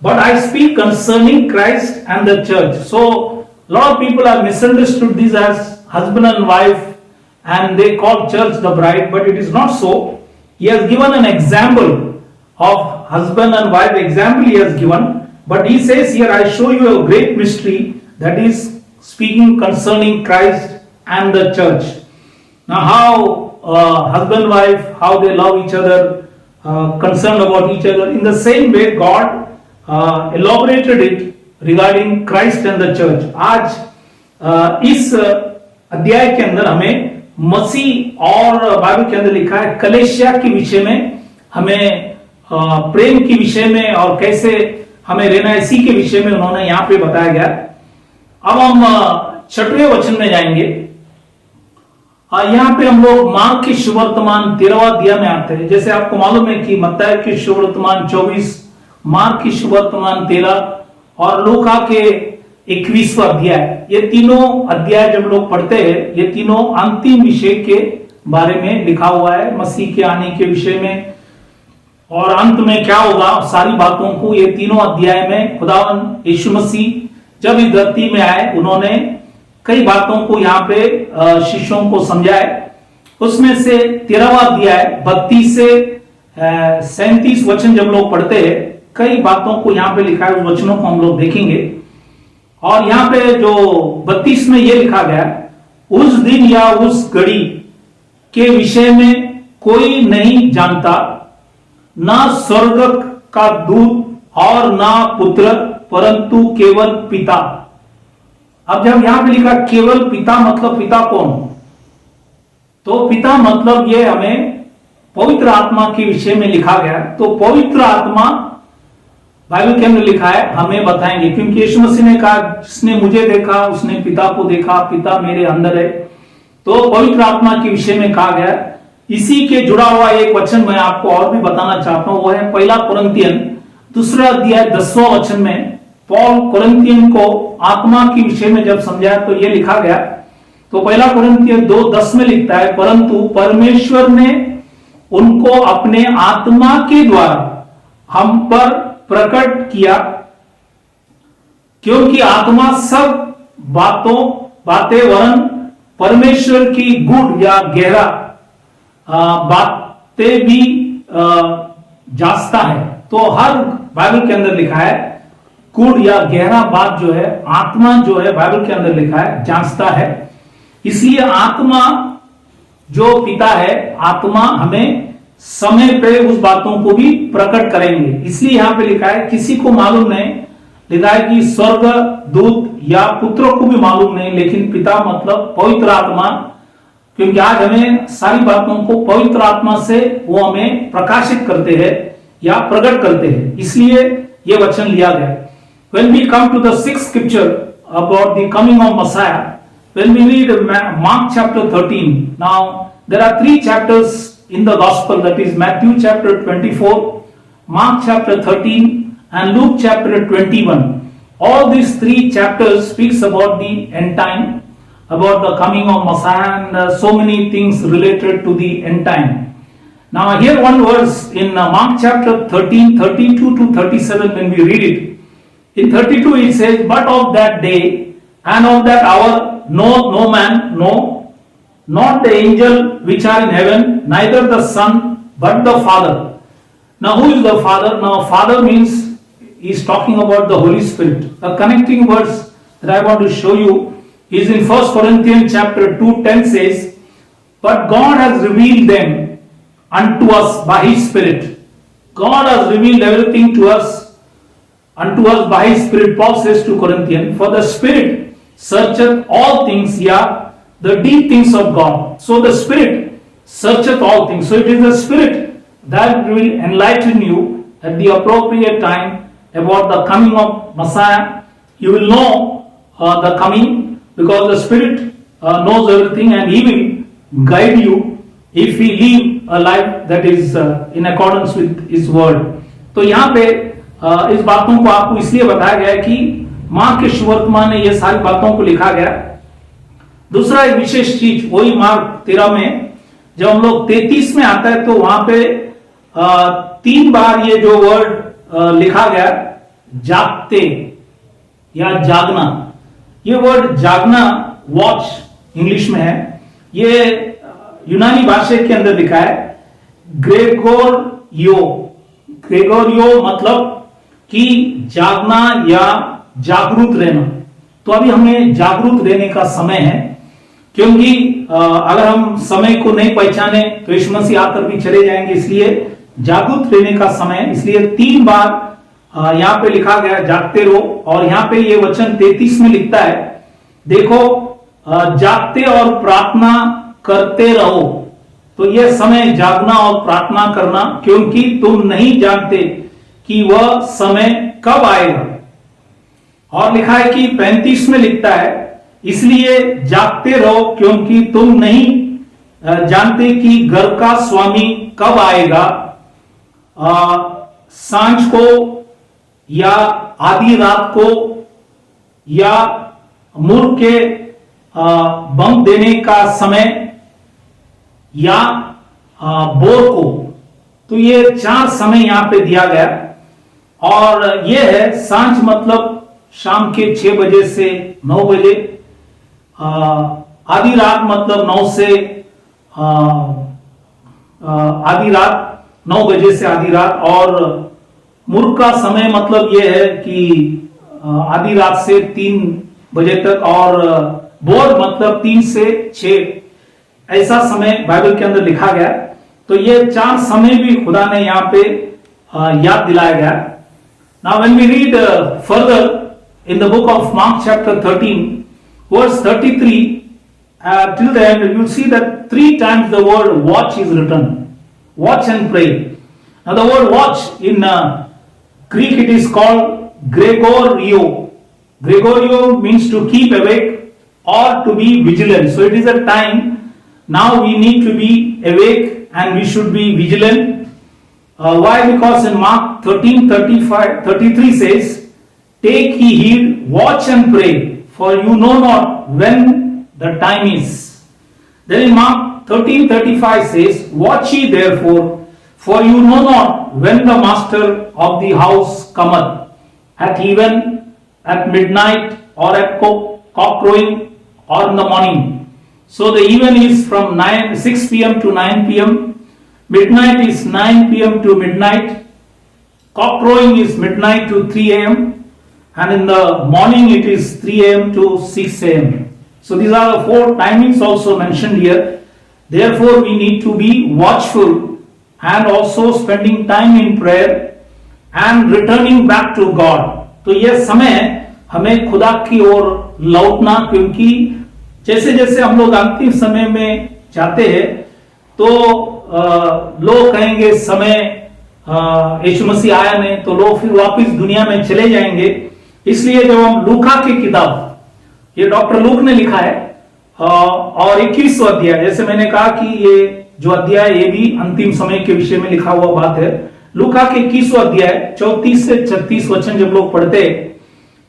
but I speak concerning Christ and the church. So a lot of people have misunderstood this as husband and wife, and they call church the bride, but it is not so. He has given an example of husband and wife, example he has given, but he says here, I show you a great mystery, that is speaking concerning Christ and the church. Now how husband and wife, how they love each other, concerned about each other, in the same way God elaborated it regarding Christ and the church. आज इस अध्याय के अंदर हमें मसीह और Bible के अंदर लिखा है कलेसिया के विषय में, हमें प्रेम के विषय में और कैसे हमें रहना है, इसी के विषय में उन्होंने यहाँ पे बताया गया। अब हम 6वें वचन में जाएंगे। यहाँ पे हम लोग मार्क के सुवर्तमान 13वां अध्याय में आते हैं। जैसे आपको मालूम है कि मत्ती के सुवर्तमान 24, मार्क की सुवर्तमान 13 और लूका के 21वां अध्याय, ये तीनों अध्याय जब लोग पढ़ते हैं, ये तीनों अंतिम विषय के बारे में लिखा हुआ है, मसीह के आने के विषय में और अंत में क्या होगा, सारी बातों को ये तीनों अध्याय में खुदावन यीशु मसीह जब इस धरती में आए, उन्होंने कई बातों को यहाँ पे शिष्यों को समझाए। उसमें से 13वां अध्याय 32 से 37 वचन जब लोग पढ़ते हैं, कई बातों को यहाँ पे लिखा है, उस वचनों को हम लोग देखेंगे। और यहाँ पे जो 32 में ये लिखा गया, उस दिन या उस घड़ी के विषय में कोई नहीं जानता, ना स्वर्ग का दूत और ना पुत्र, परंतु केवल पिता। अब जब यहां पे लिखा केवल पिता, मतलब पिता कौन? तो पिता मतलब ये हमें पवित्र आत्मा के विषय में लिखा गया। तो पवित्र आत्मा बाइबल के अंदर लिखा है, हमें बताएंगे, क्योंकि यीशु मसीह ने कहा, जिसने मुझे देखा उसने पिता को देखा, पिता मेरे अंदर है। तो पवित्र आत्मा के विषय में कहा गया। इसी के जुड़ा हुआ एक वचन मैं आपको और भी बताना चाहता हूं, वो है 1 कुरिन्थियन 2 अध्याय 10वां वचन में पौल कुरिन्थियन को आत्मा के विषय में जब समझाया तो ये लिखा गया। तो 1 कुरिन्थियन 2:10 में लिखता है, परंतु परमेश्वर ने उनको अपने आत्मा के द्वारा हम पर प्रकट किया, क्योंकि आत्मा सब बातें वरन परमेश्वर की गूढ़ या गहरा बातें भी जांचता है। तो हर बाइबल के अंदर लिखा है, गूढ़ या गहरा बात जो है, आत्मा जो है बाइबल के अंदर लिखा है जांचता है। इसलिए आत्मा जो पिता है, आत्मा हमें समय पे उस बातों को भी प्रकट करेंगे। इसलिए यहां पे लिखा है, किसी को मालूम नहीं, लिखा है कि स्वर्ग दूत या पुत्र को भी मालूम नहीं, लेकिन पिता मतलब पवित्र आत्मा, क्योंकि आज हमें सारी बातों को पवित्र आत्मा से वो हमें प्रकाशित करते हैं या प्रकट करते हैं। इसलिए ये वचन लिया गया। When we come to the 6th scripture about the coming of Messiah, when we read Mark chapter 13, now there are 3 chapters in the gospel, that is Matthew chapter 24, Mark chapter 13 and Luke chapter 21. All these 3 chapters speaks about the end time, about the coming of Messiah, and so many things related to the end time. Now here one verse in Mark chapter 13, 32 to 37, when we read it, in 32 it says, but of that day and of that hour no man know, not the angel which are in heaven, neither the Son, but the Father. Now who is the Father? Now Father means he is talking about the Holy Spirit. The connecting verse that I want to show you is in 1 Corinthians chapter 2:10 says, but God has revealed them unto us by His Spirit. God has revealed everything to us, unto us by His Spirit. Paul says to Corinthians, for the Spirit searcheth all things, yeah, the deep things of God. So the Spirit searcheth all things. So it is the Spirit that will enlighten you at the appropriate time about the coming of Messiah. You will know the coming, because the Spirit knows everything, and He will guide you if we live a life that is in accordance with His word. तो यहाँ पे इस बातों को आपको इसलिए बताया गया है कि मार्क के सुवर्तमान में ये सारी बातों को लिखा गया। दूसरा एक विशेष चीज वही मार्क 13 में जब हम लोग 33 में आता है, तो वहां पे 3 बार ये जो वर्ड लिखा गया, जागते या जागना। ये वर्ड जागना वॉच इंग्लिश में है, ये यूनानी भाषा के अंदर लिखा है ग्रेगोरियो। ग्रेगोरियो मतलब कि जागना या जागरूक रहना। तो अभी हमें जागरूक रहने का समय है, क्योंकि अगर हम समय को नहीं पहचाने तो यीशु मसीह आकर भी चले जाएंगे। इसलिए जागरूक रहने का समय, इसलिए 3 बार यहाँ पे लिखा गया जागते रहो। और यहाँ पे ये वचन 33 में लिखता है, देखो जागते और प्रार्थना करते रहो। तो यह समय जागना और प्रार्थना करना, क्योंकि तुम नहीं जानते कि वह समय कब आएगा। और लिखा है कि 35 में लिखता है, इसलिए जागते रहो क्योंकि तुम नहीं जानते कि घर का स्वामी कब आएगा, सांझ को या आधी रात को या मूर्ख के बंक देने का समय या बोर को। तो ये 4 समय यहां पे दिया गया और ये है सांझ मतलब शाम के 6 बजे से 9 बजे, आधी रात मतलब 9 से आधी रात 9 बजे से आधी रात, और मूर्ख का समय मतलब यह है कि आधी रात से 3 बजे तक, और बोर मतलब 3 से 6, ऐसा समय बाइबल के अंदर लिखा गया। तो ये 4 समय भी खुदा ने यहाँ पे याद दिलाया गया। Now when we read further in the book of Mark chapter 13 verse 33 till the end, you will see that 3 times the word watch is written. Watch and pray. Now the word watch in Greek, it is called Gregorio. Gregorio means to keep awake or to be vigilant. So it is a time now we need to be awake and we should be vigilant. Why? Because in Mark 13:33 says, take ye heed, watch and pray, for you know not when the time is. Then in Mark 13:35 says, watch ye therefore, for you know not when the master of the house cometh, at even, at midnight, or at cock crowing, or in the morning. So the even is from 6 p.m. to 9 p.m. Midnight is 9 p.m. to midnight. Cock crowing is midnight to 3 a.m. and in the morning it is 3 a.m. to 6 a.m. So these are the 4 timings also mentioned here. Therefore we need to be watchful and also spending time in prayer and returning back to God. तो यह समय हमें खुदा की ओर लौटना, क्योंकि जैसे जैसे हम लोग अंतिम समय में जाते हैं तो लोग कहेंगे समय यीशु मसीह आया नहीं, तो लोग फिर वापस दुनिया में चले जाएंगे। इसलिए जब हम लूका की किताब, ये डॉक्टर लूक ने लिखा है, और 21वां अध्याय, जैसे मैंने कहा कि ये जो अध्याय ये भी अंतिम समय के विषय में लिखा हुआ बात है। लूका के 21वां अध्याय 34 से 36 वचन जब लोग पढ़ते,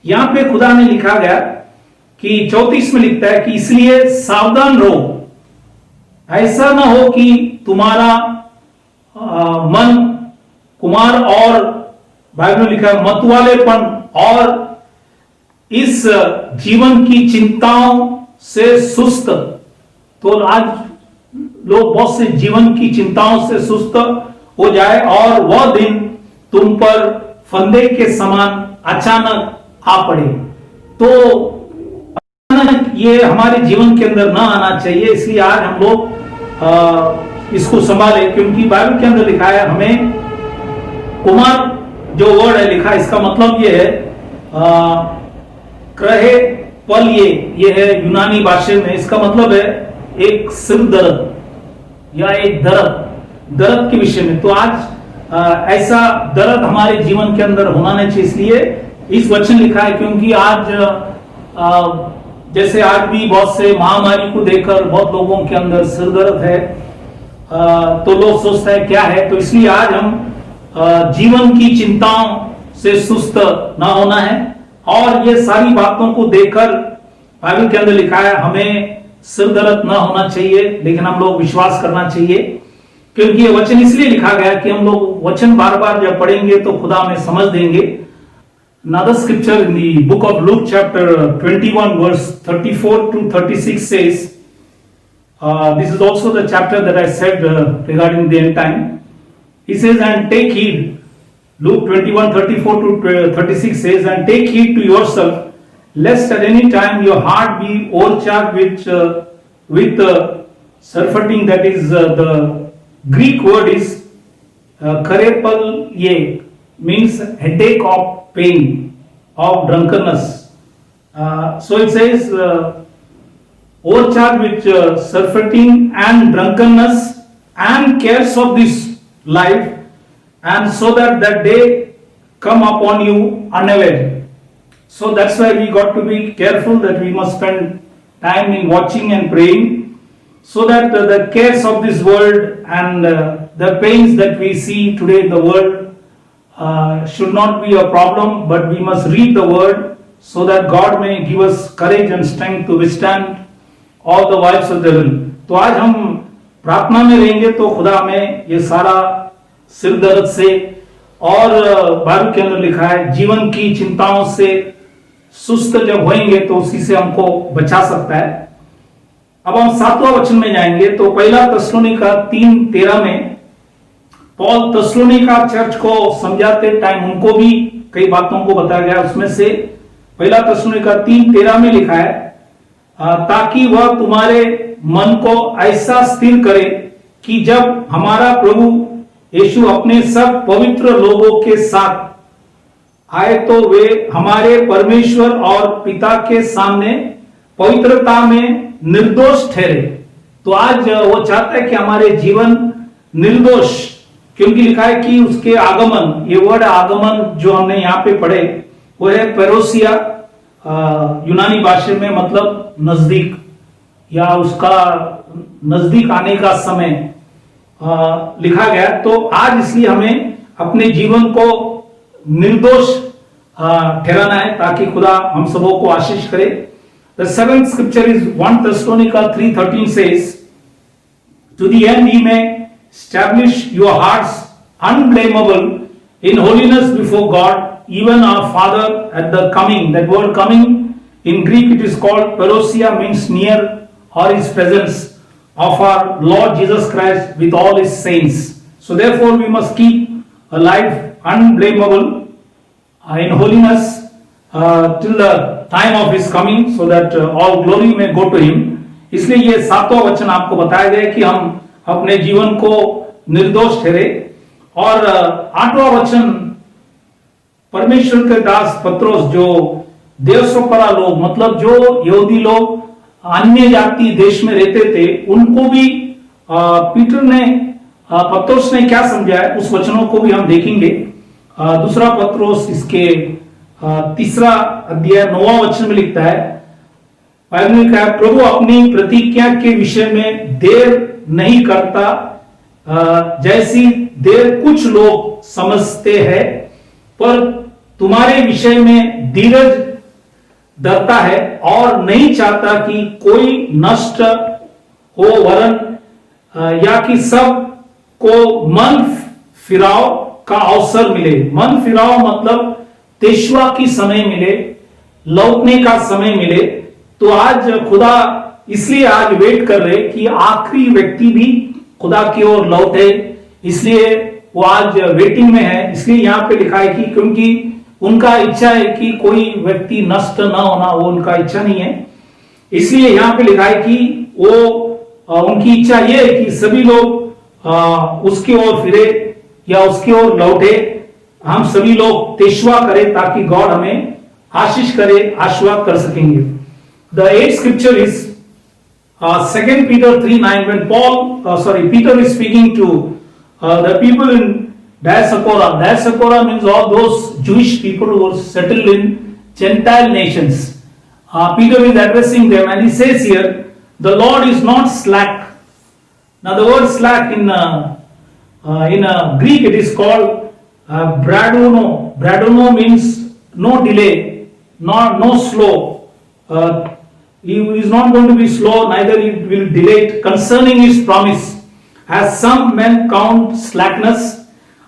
यहां पे खुदा ने लिखा गया कि 34 में लिखता है कि इसलिए सावधान रहो, ऐसा ना हो कि तुम्हारा मन कुमार और बाइबल में लिखा है मतवालेपन और इस जीवन की चिंताओं से सुस्त। तो आज लोग बहुत से जीवन की चिंताओं से सुस्त हो जाए और वह दिन तुम पर फंदे के समान अचानक आ पड़े। तो अचानक ये हमारे जीवन के अंदर ना आना चाहिए, इसलिए आज हम लोग इसको संभाले, क्योंकि बाइबल के अंदर लिखा है हमें कुमार जो वर्ड है लिखा, इसका मतलब ये है क्रहे पल, ये है यूनानी भाषा में, इसका मतलब है एक सिर दर्द या एक दर्द के विषय में। तो आज ऐसा दर्द हमारे जीवन के अंदर होना नहीं चाहिए, इसलिए इस वचन लिखा है, क्योंकि आज जैसे आज भी बहुत से महामारी को देखकर बहुत लोगों के अंदर सिर दर्द है, तो लोग सोचते हैं क्या है। तो इसलिए आज हम जीवन की चिंताओं से सुस्त ना होना है, और ये सारी बातों को देखकर बाइबल के अंदर लिखा है हमें सिर दर्द ना होना चाहिए, लेकिन हम लोग विश्वास करना चाहिए, क्योंकि ये वचन इसलिए लिखा गया कि हम लोग वचन बार बार जब पढ़ेंगे तो खुदा हमें समझ देंगे। Another scripture in the book of Luke chapter 21 verse 34 to 36 says, this is also the chapter that I said regarding the end time. He says, and take heed. Luke 21:34 to 36 says, and take heed to yourself, lest at any time your heart be overcharged with surfeiting. That is the Greek word is karepalye, means headache of pain, of drunkenness. So it says overcharged with surfeiting and drunkenness and cares of this life, and so that day come upon you unaware. So that's why we got to be careful that we must spend time in watching and praying, so that the cares of this world and the pains that we see today in the world should not be a problem, but we must read the word so that God may give us courage and strength to withstand all the wiles of the devil. तो आज हम प्रार्थना में रहेंगे तो खुदा हमें ये सारा सिर दर्द से, और बाइबल के अंदर लिखा है जीवन की चिंताओं से सुस्त जब होएंगे तो उसी से हमको बचा सकता है। अब हम 7वां वचन में जाएंगे। तो पहला तस्सलोनिका 3:13 में पॉल तस्सलोनिका चर्च को समझाते टाइम उनको भी कई बातों को बताया गया। उसमें से पहला तस्सलोनिका 3:13 में लिखा है ताकि वह तुम्हारे मन को ऐसा स्थिर करे कि जब हमारा प्रभु यीशु अपने सब पवित्र लोगों के साथ आए तो वे हमारे परमेश्वर और पिता के सामने पवित्रता में निर्दोष ठहरे। तो आज वो चाहता है कि हमारे जीवन निर्दोष, क्योंकि लिखा है कि उसके आगमन, ये वर्ड आगमन जो हमने यहाँ पे पढ़े वो है पेरोसिया, यूनानी भाषा में मतलब नजदीक या उसका नजदीक आने का समय लिखा गया। तो आज इसलिए हमें अपने जीवन को निर्दोष ठहराना है ताकि खुदा हम सबों को आशीष करे। The seventh scripture is 1 Thessalonica 3:13 says, to the end ye may establish your hearts unblameable in holiness before God, even our Father at the coming. That word coming in Greek it is called parousia, means near or his presence of our Lord Jesus Christ with all his saints. So therefore we must keep a life unblameable in holiness till the time of his coming, so that all glory may go to him. इसलिए ये 7वां वचन आपको बताया गया कि हम अपने जीवन को निर्दोष ठहरे। और 8वां वचन परमेश्वर के दास पत्रोस, जो देवसोपरा लोग मतलब जो यहूदी लोग अन्य जाति देश में रहते थे, उनको भी पत्रोस ने क्या समझाया उस वचनों को भी हम देखेंगे। दूसरा पत्रोस इसके 3 अध्याय 9वां वचन में लिखता है, बाइबल में लिखा है प्रभु अपनी प्रतिज्ञा के विषय में देर नहीं करता जैसी देर कुछ लोग समझते हैं, पर तुम्हारे विषय में धीरज धरता है और नहीं चाहता कि कोई नष्ट हो, वरन या कि सब को मन फिराव का अवसर मिले। मन फिराव मतलब तेश्वा की समय मिले, लौटने का समय मिले। तो आज खुदा इसलिए आज वेट कर रहे कि आखिरी व्यक्ति भी खुदा की ओर लौटे, इसलिए वो आज वेटिंग में है। इसलिए यहाँ पे लिखा है कि क्योंकि उनका इच्छा है कि कोई व्यक्ति नष्ट ना होना, वो उनका इच्छा नहीं है। इसलिए यहाँ पे लिखा है कि वो उनकी इच्छा ये है कि सभी लोग उसकी ओर फिरे या उसकी ओर लौटे, हम सभी लोग तेश्वा करें ताकि गॉड हमें आशीष करे, आशीर्वाद कर सकेंगे। The 8th scripture is 2 Peter 3:9 when Peter is speaking to the people in Diaspora. Diaspora means all those Jewish people who were settled in Gentile nations. Peter is addressing them and he says here, the Lord is not slack. Now the word slack in Greek it is called bradono. Bradono means no delay, no slow. He is not going to be slow, neither he will delay it concerning his promise, as some men count slackness,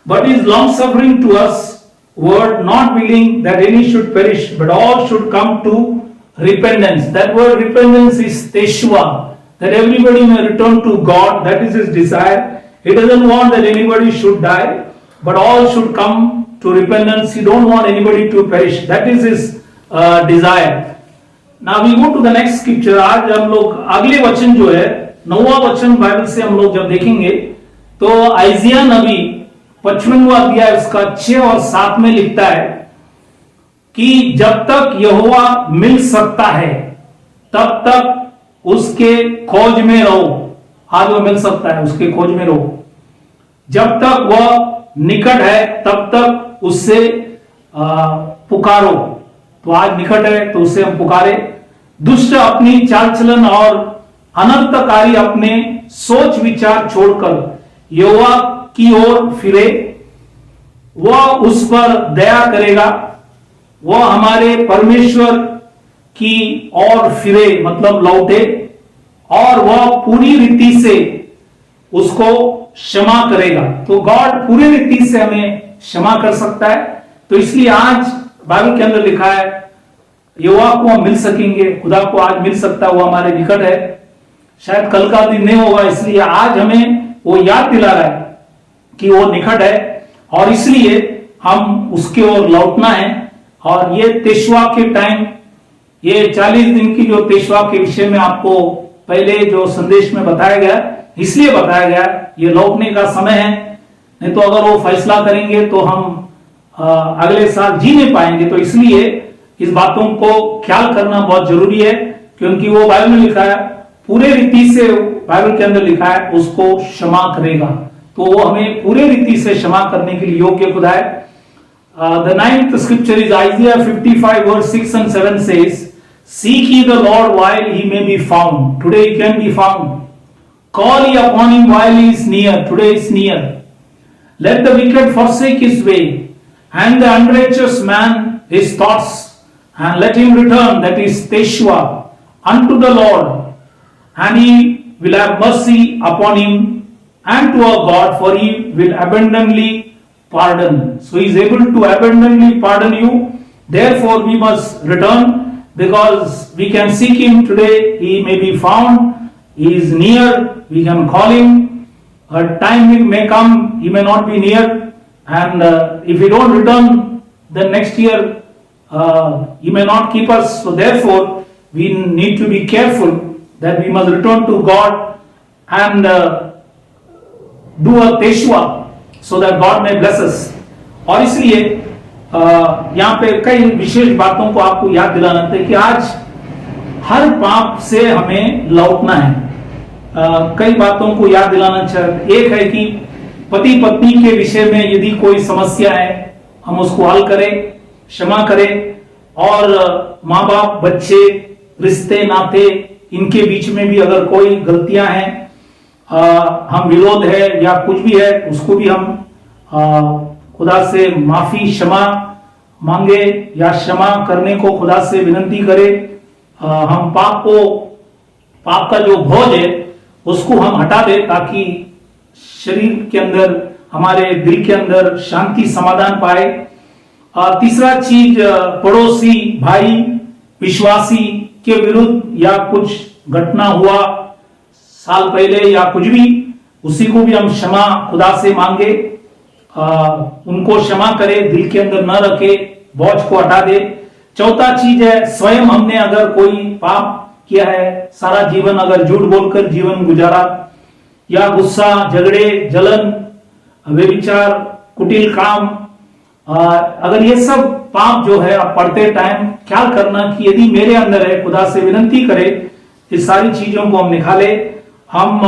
but is long suffering to us, word not willing that any should perish, but all should come to repentance. That word repentance is teshua, that everybody may return to God. That is his desire. He doesn't want that anybody should die, but all should come to repentance. He don't want anybody to perish. That is his desire. Now we go to the next scripture. आज हम लोग अगले वचन जो है 9वां वचन Bible से हम लोग जब देखेंगे तो आइजिया नबी 55वां अध्याय उसका 6 और 7 में लिखता है कि जब तक यहोवा मिल सकता है तब तक उसके खोज में रहो। आज वो मिल सकता है, उसके खोज में रहो। जब तक वह निकट है तब तक उससे पुकारो। तो आज निकट है तो उससे हम पुकारे। दुष्ट अपनी चाल चलन और अनर्थकारी अपने सोच विचार छोड़कर यहोवा की ओर फिरे, वह उस पर दया करेगा। वह हमारे परमेश्वर की ओर फिरे मतलब लौटे, और वह पूरी रीति से उसको क्षमा करेगा। तो गॉड पूरी रीति से हमें क्षमा कर सकता है। तो इसलिए आज बाइबल के अंदर लिखा है यहोवा को हम मिल सकेंगे, खुदा को आज मिल सकता है, वो हमारे निकट है। शायद कल का दिन नहीं होगा, इसलिए आज हमें वो याद दिला रहा है कि वो निकट है, और इसलिए हम उसके ओर लौटना है। और ये तेशवा के टाइम, ये 40 दिन की जो तेशवा के विषय में आपको पहले जो संदेश में बताया गया, इसलिए बताया गया ये लौटने का समय है। नहीं तो अगर वो फैसला करेंगे तो हम अगले साल जी नहीं पाएंगे। तो इसलिए इस बातों को ख्याल करना बहुत जरूरी है, क्योंकि वो बाइबल में लिखा है, पूरे रीति से बाइबल के अंदर लिखा है उसको क्षमा करेगा। तो वो हमें पूरे रीति से क्षमा करने के लिए योग्य खुदा है। The ninth scripture is Isaiah 55 verse 6 and 7 says, Seek ye the Lord while he may be found. Today he can be found. Call ye upon him while he is near. Today is near. Let the wicked forsake his way, and the unrighteous man his thoughts, and let him return, that is Teshua, unto the Lord, and he will have mercy upon him, and to our God, for he will abundantly pardon. So he is able to abundantly pardon you. Therefore we must return, because we can seek him today. He may be found. He is near. We can call him. A time may come, he may not be near, and if we don't return, then next year he may not keep us. So therefore we need to be careful that we must return to God and do a teshua, so that God may bless us. और इसलिए यहाँ पे कई विशेष बातों को आपको याद दिलाना है कि आज हर पाप से हमें लौटना है। कई बातों को याद दिलाना चाहते। एक है कि पति पत्नी के विषय में यदि कोई समस्या है, हम उसको हल करें, क्षमा करें। और माँ बाप, बच्चे, रिश्ते नाते, इनके बीच में भी अगर कोई गलतियां हैं, हम विरोध है या कुछ भी है, उसको भी हम खुदा से माफी, क्षमा मांगे या क्षमा करने को खुदा से विनती करें। हम पाप का जो बोझ है उसको हम हटा दें, ताकि शरीर के अंदर, हमारे दिल के अंदर शांति समाधान पाए। तीसरा चीज, पड़ोसी, भाई, विश्वासी के विरुद्ध या कुछ घटना हुआ साल पहले या कुछ भी, उसी को भी हम क्षमा खुदा से मांगे, उनको क्षमा करे, दिल के अंदर न रखे, बोझ को हटा दे। चौथा चीज है, स्वयं हमने अगर कोई पाप किया है, सारा जीवन अगर झूठ बोलकर जीवन गुजारा, या गुस्सा, झगड़े, जलन, व्यभिचार, कुटिल काम, अगर ये सब पाप जो है आप पढ़ते टाइम ख्याल करना कि यदि मेरे अंदर है, खुदा से विनती करे इस सारी चीजों को हम निकाले, हम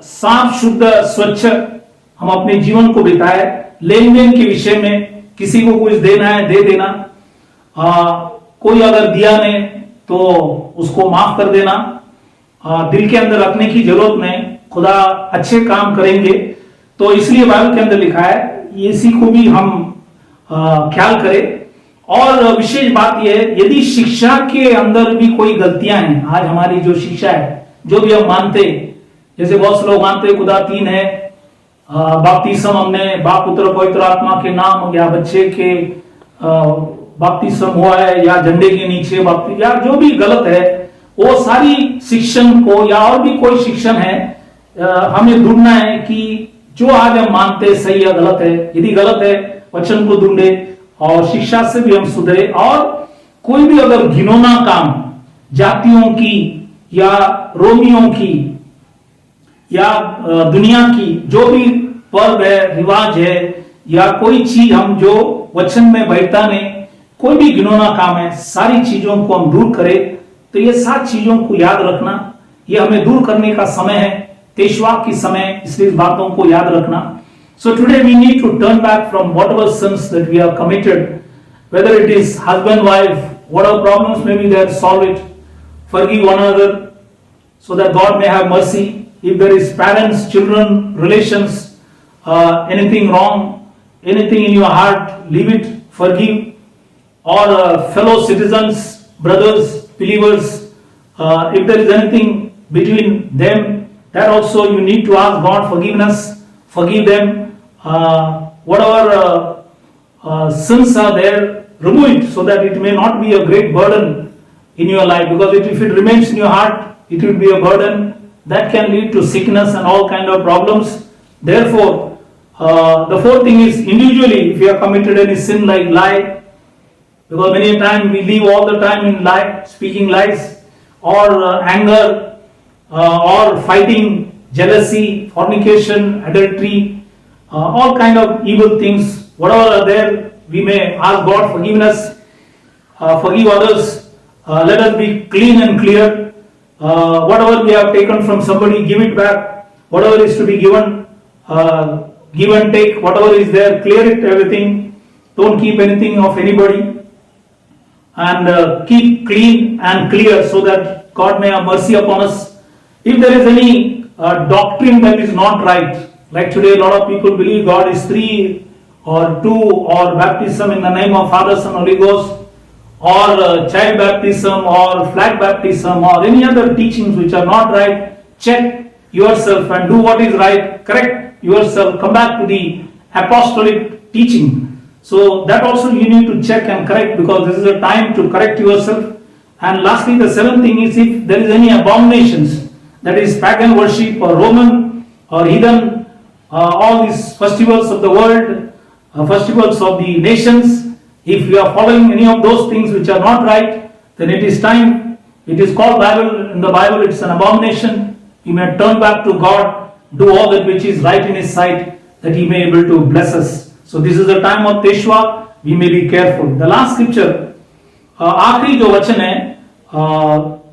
साफ शुद्ध स्वच्छ हम अपने जीवन को बिताए। लेन देन के विषय में किसी को कुछ देना है दे देना, कोई अगर दिया नहीं तो उसको माफ कर देना, दिल के अंदर रखने की जरूरत नहीं, खुदा अच्छे काम करेंगे। तो इसलिए बाइबल के अंदर लिखा है इसी को भी हम ख्याल करें। और विशेष बात यह है, यदि शिक्षा के अंदर भी कोई गलतियां हैं, आज हमारी जो शिक्षा है, जो भी हम मानते, जैसे बहुत से लोग मानते खुदा तीन है, बपतिस्म हमने बाप पुत्र पवित्र आत्मा के नाम, या बच्चे के बपतिस्म हुआ है, या झंडे के नीचे बपतिस्म, या जो भी गलत है, वो सारी शिक्षण को या और भी कोई शिक्षण है, हमें ढूंढना है कि जो आज हम मानते सही या गलत है। यदि गलत है, वचन को ढूंढे और शिक्षा से भी हम सुधरे। और कोई भी अगर घिनौना काम जातियों की या रोमियों की या दुनिया की जो भी पर्व है, रिवाज है, या कोई चीज हम जो वचन में बैठता नहीं, कोई भी घिनौना काम है, सारी चीजों को हम दूर करें। तो ये 7 चीजों को याद रखना, ये हमें दूर करने का समय है, तेशवा की समय, इसलिए इस बातों को याद रखना। So today we need to turn back from whatever sins that we have committed, whether it is husband, wife, whatever problems maybe there, solve it, forgive one another, so that God may have mercy. If there is parents, children, relations, anything wrong, anything in your heart, leave it, forgive. Or fellow citizens, brothers, believers, if there is anything between them, that also you need to ask God forgiveness, forgive them. Whatever sins are there, remove it so that it may not be a great burden in your life, because if it remains in your heart, it will be a burden that can lead to sickness and all kind of problems. Therefore, the fourth thing is individually, if you have committed any sin like lie, because many times we live all the time in lie, speaking lies, or anger, or fighting, jealousy, fornication, adultery, all kind of evil things, whatever are there, we may ask God forgiveness, forgive others, let us be clean and clear. Whatever we have taken from somebody, give it back. Whatever is to be given, give and take. Whatever is there, clear it, everything. Don't keep anything of anybody. And keep clean and clear so that God may have mercy upon us. If there is any doctrine that is not right, like today a lot of people believe God is three or two, or baptism in the name of Father, Son, Holy Ghost, or child baptism, or flag baptism, or any other teachings which are not right, check yourself and do what is right, correct yourself, come back to the apostolic teaching. So that also you need to check and correct, because this is a time to correct yourself. And lastly, the seventh thing is, if there is any abominations, that is pagan worship or Roman or heathen, all these festivals of the world, festivals of the nations, if you are following any of those things which are not right, then it is time. It is called Bible, in the Bible it's an abomination. You may turn back to God, do all that which is right in His sight, that He may be able to bless us. So this is the time of Teshwa, we may be careful. The last scripture, आखिरी जो वचन है,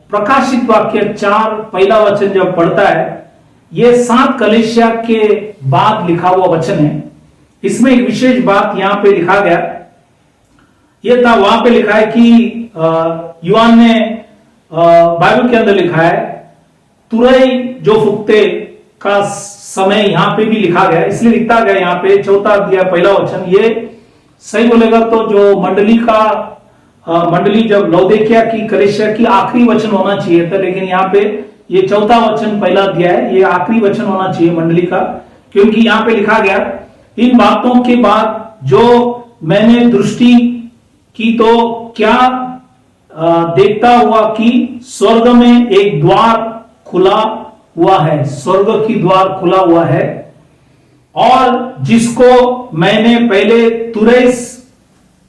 प्रकाशित वाक्य 4 पहला वचन जब पढ़ता है, ये 7 कलीसिया के बाद लिखा हुआ वचन है. इसमें एक विशेष बात यहाँ पे लिखा गया, ये था, वहां पे लिखा है कि युवान ने बाइबल के अंदर लिखा है, तुरई जो फुकते का समय यहाँ पे भी लिखा गया, इसलिए लिखा गया यहाँ पे 4 अध्याय पहला वचन. ये सही बोलेगा तो जो मंडली जब लौदीकिया की कलीसिया की आखिरी वचन होना चाहिए था, लेकिन यहाँ पे ये 4 वचन पहला अध्याय, ये आखिरी वचन होना चाहिए मंडली का, क्योंकि यहाँ पे लिखा गया, इन बातों के बाद जो मैंने दृष्टि की तो क्या देखता हुआ कि स्वर्ग में एक द्वार खुला हुआ है, स्वर्ग की द्वार खुला हुआ है, और जिसको मैंने पहले तुरैस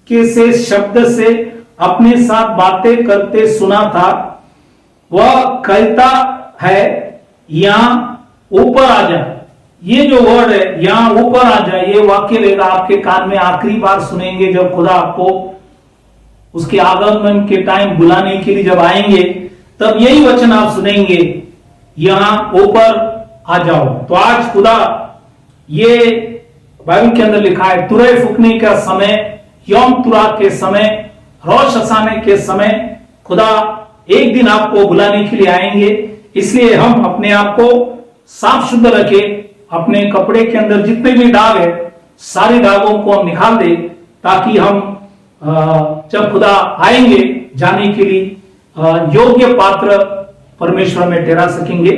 के से शब्द से अपने साथ बातें करते सुना था, वह कहता है, यहां ऊपर आ जा. ये जो वर्ड है, यहां ऊपर आ जा, ये वाक्य लेगा आपके कान में, आखिरी बार सुनेंगे जब खुदा आपको उसके आगमन के टाइम बुलाने के लिए जब आएंगे, तब यही वचन आप सुनेंगे, यहां ऊपर आ जाओ. तो आज खुदा ये बाइबल के अंदर लिखा है, तुरई फूकने का समय, यौम तुरा के समय, रोश हसाने के समय, खुदा एक दिन आपको बुलाने के लिए आएंगे. इसलिए हम अपने आप को साफ शुद्ध रखे, अपने कपड़े के अंदर जितने भी दाग है, सारे दागों को हम निकाल दे, ताकि हम जब खुदा आएंगे जाने के लिए योग्य पात्र परमेश्वर में ठहरा सकेंगे.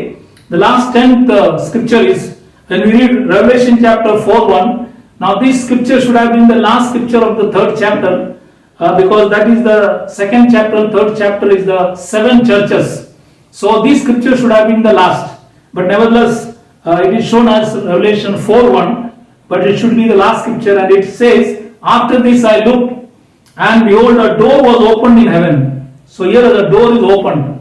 The last 10th scripture is when we read Revelation chapter 4:1. Now this scripture should have been the last scripture of the 3rd chapter, because that is the 2nd chapter, 3rd chapter is the 7 churches. So this scripture should have been the last, but nevertheless it is shown as Revelation 4:1, but it should be the last scripture. And it says, after this I looked, and behold, a door was opened in heaven. So here the door is opened,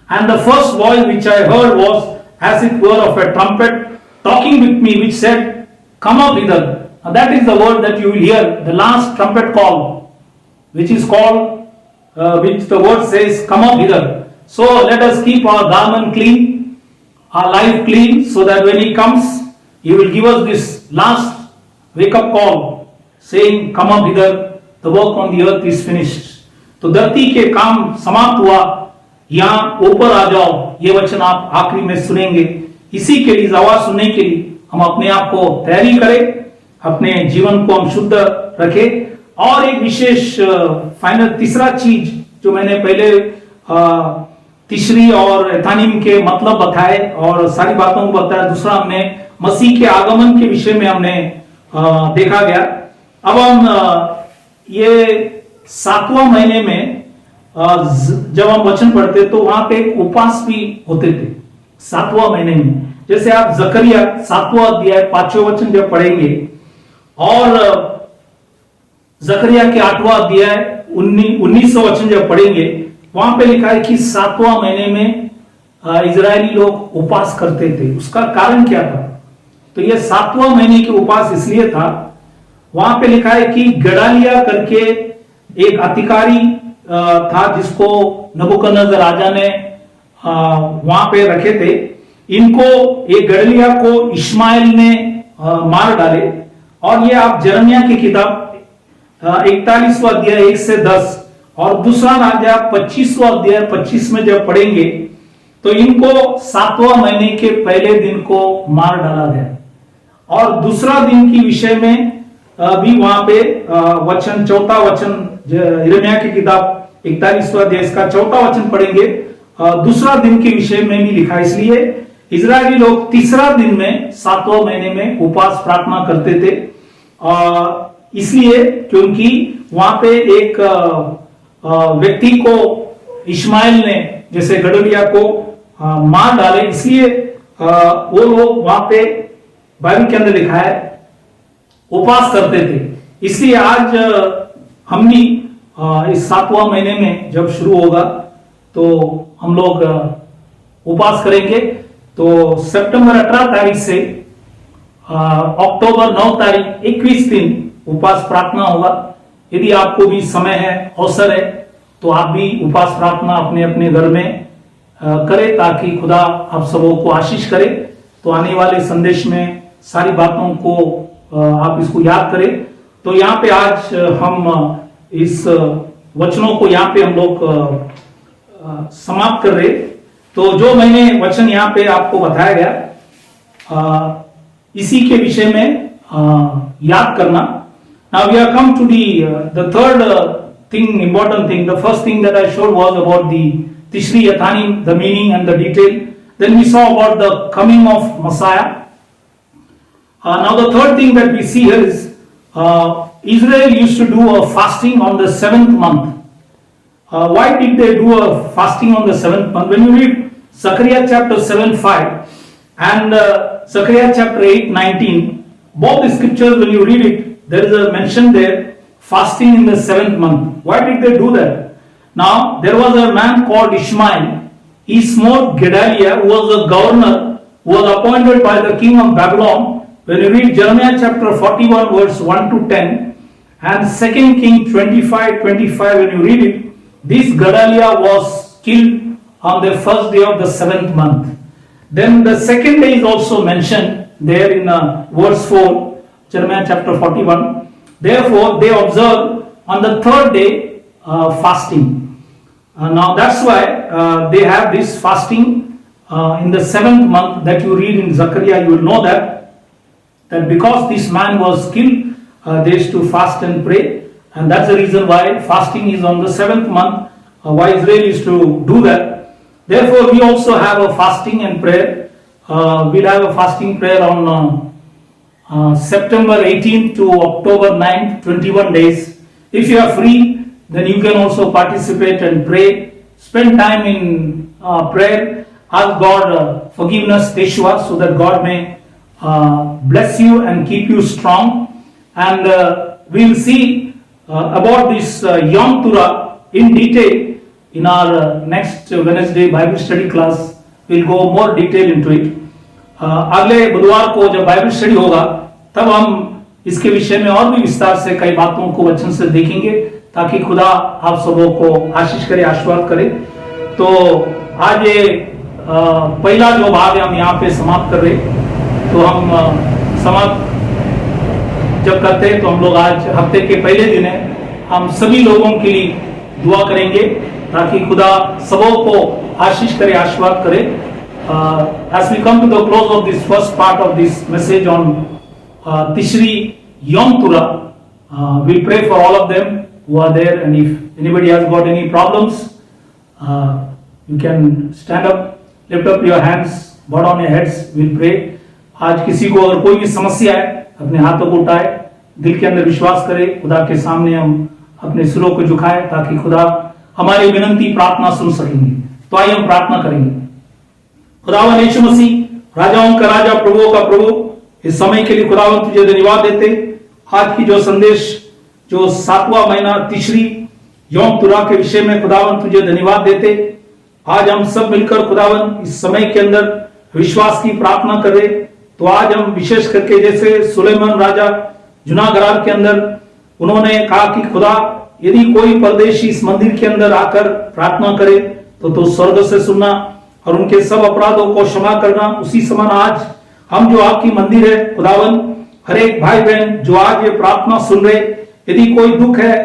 and the first voice which I heard was as it were of a trumpet talking with me, which said, come up hither. Now that is the word that you will hear, the last trumpet call, which is called, which the word says, come up hither. So let us keep our garment clean, our life clean, so that when He comes, He will give us this last wake up call, saying, come up hither, the work on the earth is finished. तो धरती के काम समाप्त हुआ, यहाँ ऊपर आ जाओ, ये वचन आप आखिरी में सुनेंगे। इसी के लिए, आवाज सुनने के लिए हम अपने आप को तैयारी करें, अपने जीवन को हम शुद्ध रखें। और एक विशेष फाइनल तीसरा चीज जो मैंने पहले तीसरी और एथानिम के मतलब बताए और सारी बातों को बताया, दूसरा हमने मसीह के आगमन के विषय में हमने देखा गया। अब हम ये 7वां महीने में जब हम वचन पढ़ते तो वहां पे एक उपवास भी होते थे 7वां महीने में। जैसे आप जकरिया 7वां अध्याय 5वें वचन जब पढ़ेंगे और जकरिया के 8वां अध्याय 19वां वचन जब पढ़ेंगे, वहां पे लिखा है कि 7वां महीने में इजरायली लोग उपवास करते थे। उसका कारण क्या था? तो यह 7वां महीने के उपवास इसलिए था, वहां पे लिखा है कि गडालिया करके एक अधिकारी था जिसको नबूकदनेस्सर राजा ने वहां पे रखे थे। इनको, एक गडलिया को इश्माइल ने मार डाले। और ये आप जरमिया की किताब 41वां अध्याय 1 से 10 और दूसरा राजा 25वां अध्याय 25 में जब पढ़ेंगे तो इनको 7वां महीने के पहले दिन को मार डाला गया। और दूसरा दिन की विषय में भी वहां पे वचन, चौथा वचन, यिर्मयाह की किताब 41वां अध्याय इसका चौथा वचन पढ़ेंगे, दूसरा दिन के विषय में भी लिखा। इसलिए इजरायली लोग तीसरा दिन में 7वां महीने में उपवास प्रार्थना करते थे, इसलिए क्योंकि वहां पे एक व्यक्ति को इश्माइल ने जैसे गडलिया को मार डाले, इसलिए वो लोग वहां पे बाइबल के अंदर लिखा है उपवास करते थे। इसलिए आज हम भी इस 7वां महीने में जब शुरू होगा तो हम लोग उपवास करेंगे। तो सितंबर 18 तारीख से अक्टूबर 9 तारीख 21 दिन उपवास प्रार्थना होगा। यदि आपको भी समय है, अवसर है, तो आप भी उपवास प्रार्थना अपने अपने घर में करें ताकि खुदा आप सबों को आशीष करे। तो आने वाले संदेश में सारी बातों को आप इसको याद करें। तो यहाँ पे आज हम इस वचनों को यहाँ पे हम लोग समाप्त कर रहे। तो जो मैंने वचन यहाँ पे आपको बताया गया इसी के विषय में याद करना। Now we have come to the third thing, important thing. The first thing that I showed was about the Tishri Yathanim, the meaning and the detail. Then we saw about the coming of Messiah. Now the third thing that we see here is Israel used to do a fasting on the 7th month. Why did they do a fasting on the 7th month? When you read Zechariah chapter 7:5 and Zechariah chapter 8:19, both the scriptures, when you read it, there is a mention there, fasting in the 7th month. Why did they do that? Now, there was a man called Ishmael. He smote Gedaliah, who was a governor, who was appointed by the king of Babylon. When you read Jeremiah chapter 41 verse 1 to 10 and 2 King 25:25, when you read it, this Gedaliah was killed on the first day of the 7th month. Then the second day is also mentioned there in verse 4, Jeremiah chapter 41. Therefore, they observed on the third day fasting. Now that's why they have this fasting in the 7th month that you read in Zechariah. You will know that because this man was killed, they used to fast and pray, and that's the reason why fasting is on the 7th month. Why Israel used to do that. Therefore, we also have a fasting and prayer. We'll have a fasting prayer on September 18th to October 9th, 21 days. If you are free, then you can also participate and pray. Spend time in prayer. Ask God forgiveness, Teshua, so that God may bless you and keep you strong. And we'll see about this Yom Teruah in detail in our next Wednesday Bible study class. We'll go more detail into it. अगले बुधवार को जब Bible study होगा तब हम इसके विषय में और भी विस्तार से कई बातों को वचन से देखेंगे ताकि खुदा आप सबों को आशीष करे, आशीर्वाद करे। तो आज ये पहला जो भाग है हम यहाँ पे समाप्त कर रहे। तो हम समाप्त जब करते हैं तो हम लोग आज हफ्ते के पहले दिन है, हम सभी लोगों के लिए दुआ करेंगे ताकि खुदा सबों को आशीष करे, आशीर्वाद करे। As we come to the close of this first part of this message on Tishri Yom Torah, we'll pray for all of them who are there, and if anybody has got any problems, you can stand up, lift up your hands, bow down your heads, we'll pray. आज किसी को अगर कोई भी समस्या है, अपने हाथों को उठाए, दिल के अंदर विश्वास करे, खुदा के सामने हम अपने सिरों को झुकाए ताकि खुदा हमारी विनती प्रार्थना सुन सकेंगे। तो आइए हम प्रार्थना करेंगे। खुदावन यीशु मसीह, राजाओं का राजा, प्रभुओं का प्रभु, इस समय के लिए खुदावन तुझे धन्यवाद देते। आज की जो संदेश, जो 7वां महीना तिशरी यौम तुरा के विषय में खुदावन तुझे धन्यवाद देते। आज हम सब मिलकर खुदावन इस समय के अंदर विश्वास की प्रार्थना कर रहे। तो आज हम विशेष करके जैसे सुलेमान राजा जुनागढ़ के अंदर उन्होंने कहा कि खुदा यदि कोई परदेशी इस मंदिर के अंदर आकर प्रार्थना करे तो स्वर्ग से सुनना और उनके सब अपराधों को क्षमा करना। उसी समान आज हम जो आपकी मंदिर है खुदावन, हर एक भाई बहन जो आज ये प्रार्थना सुन रहे, यदि कोई दुख है,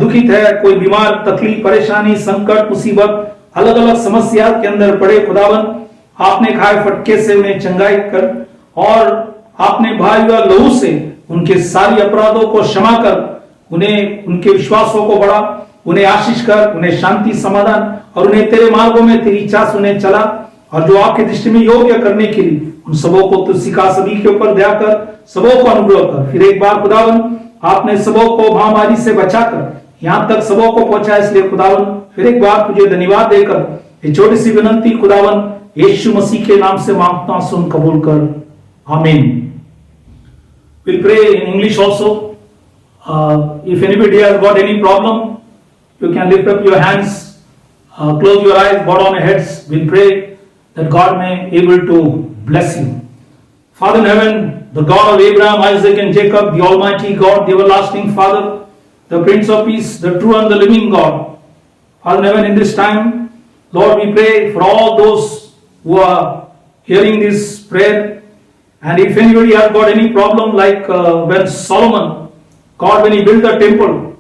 दुखित है, कोई बीमार, तकलीफ, परेशानी, संकट, मुसीबत, अलग अलग समस्या के अंदर पड़े खुदावन, आपने खाए फटके से उन्हें चंगाई कर और आपने भाई व लहू से उनके सारी अपराधों को क्षमा कर, उन्हें उनके विश्वासों को बढ़ा, उन्हें आशीष कर, उन्हें शांति, समाधान और उन्हें तेरे मार्गों में तेरी इच्छा से उन्हें चला और जो आपकी दृष्टि में योग्य करने के लिए उन सबों को तू सिखा, सभी के ऊपर दया कर, सबों को अनुग्रह कर। फिर एक बार खुदावन आपने सबों को महामारी से बचाकर यहाँ तक सबों को पहुंचा, इसलिए खुदावन फिर एक बार तुझे धन्यवाद देकर ये छोटी सी विनंती खुदावन यीशु मसीह के नाम से मांगता, सुन, कबूल कर, आमीन। We'll pray in English also. If anybody has got any problem, you can lift up your hands, close your eyes, bow down your heads. We'll pray that God may able to bless you. Father in heaven, the God of Abraham, Isaac and Jacob, the Almighty God, the everlasting Father, the Prince of Peace, the true and the living God. Father in heaven, in this time, Lord, we pray for all those who are hearing this prayer. And if anybody has got any problem like when Solomon, God, when he built the temple,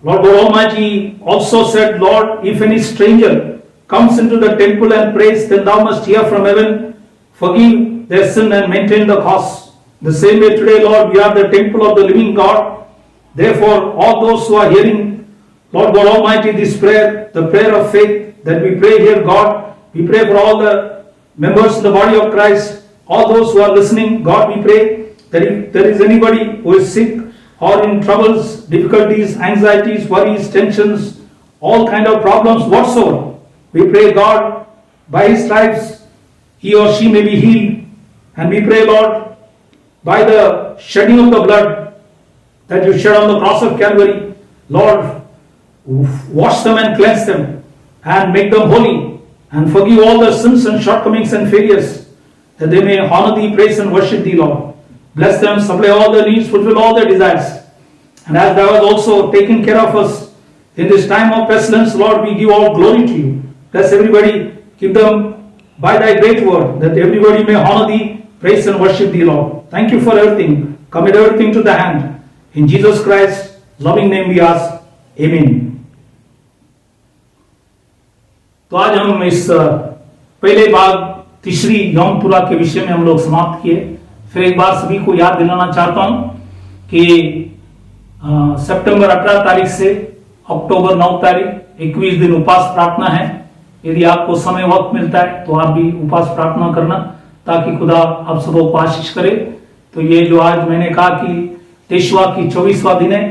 Lord God Almighty also said, Lord, if any stranger comes into the temple and prays, then thou must hear from heaven, forgive their sin and maintain the cause. The same way today, Lord, we are the temple of the living God. Therefore, all those who are hearing, Lord God Almighty, this prayer, the prayer of faith that we pray here, God, we pray for all the members of the body of Christ, all those who are listening, God, we pray that if there is anybody who is sick or in troubles, difficulties, anxieties, worries, tensions, all kind of problems whatsoever, we pray, God, by His stripes, he or she may be healed. And we pray, Lord, by the shedding of the blood that you shed on the cross of Calvary, Lord, wash them and cleanse them and make them holy and forgive all their sins and shortcomings and failures, that they may honor thee, praise and worship thee, Lord. Bless them, supply all their needs, fulfill all their desires. And as thou hast also taken care of us in this time of pestilence, Lord, we give all glory to you. Bless everybody, keep them by thy great word, that everybody may honor thee, praise and worship thee, Lord. Thank you for everything. Commit everything to the hand. In Jesus Christ's loving name we ask. Amen. तो आज हम इस पहले भाग तिशरी यौम तुरा के विषय में हम लोग समाप्त किए। फिर एक बार सभी को याद दिलाना चाहता हूं कि सितंबर 18 तारीख से अक्टूबर 9 तारीख 21 दिन उपास प्रार्थना है। यदि आपको समय वक्त मिलता है तो आप भी उपास प्रार्थना करना ताकि खुदा आप सबों को आशीष करे। तो ये जो आज मैंने कहा कि तेईसवा की 24वां दिन है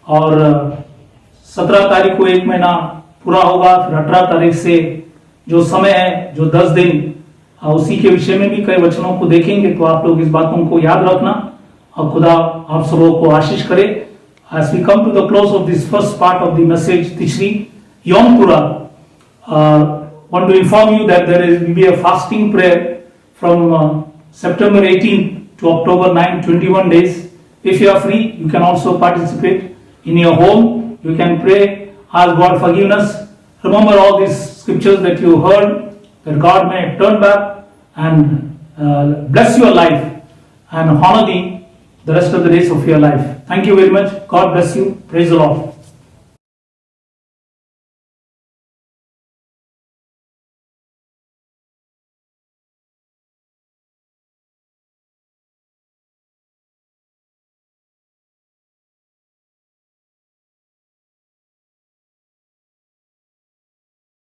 और 17 तारीख को एक महीना पूरा होगा। फिर 18 तारीख से जो समय है, जो 10 दिन, उसी के विषय में भी कई वचनों को देखेंगे। तो आप लोग इस बातों को याद रखना और खुदा आप सबों को आशीष करे। As we come to the close of this first part of the message, Tishri Yom Torah, want to inform you that there will be a fasting prayer from September 18 to October 9, 21 days. If you are free, you can also participate in your home. You can pray, ask God forgiveness. Remember all these scriptures that you heard, that God may turn back and bless your life and honor thee the rest of the days of your life. Thank you very much. God bless you. Praise the Lord.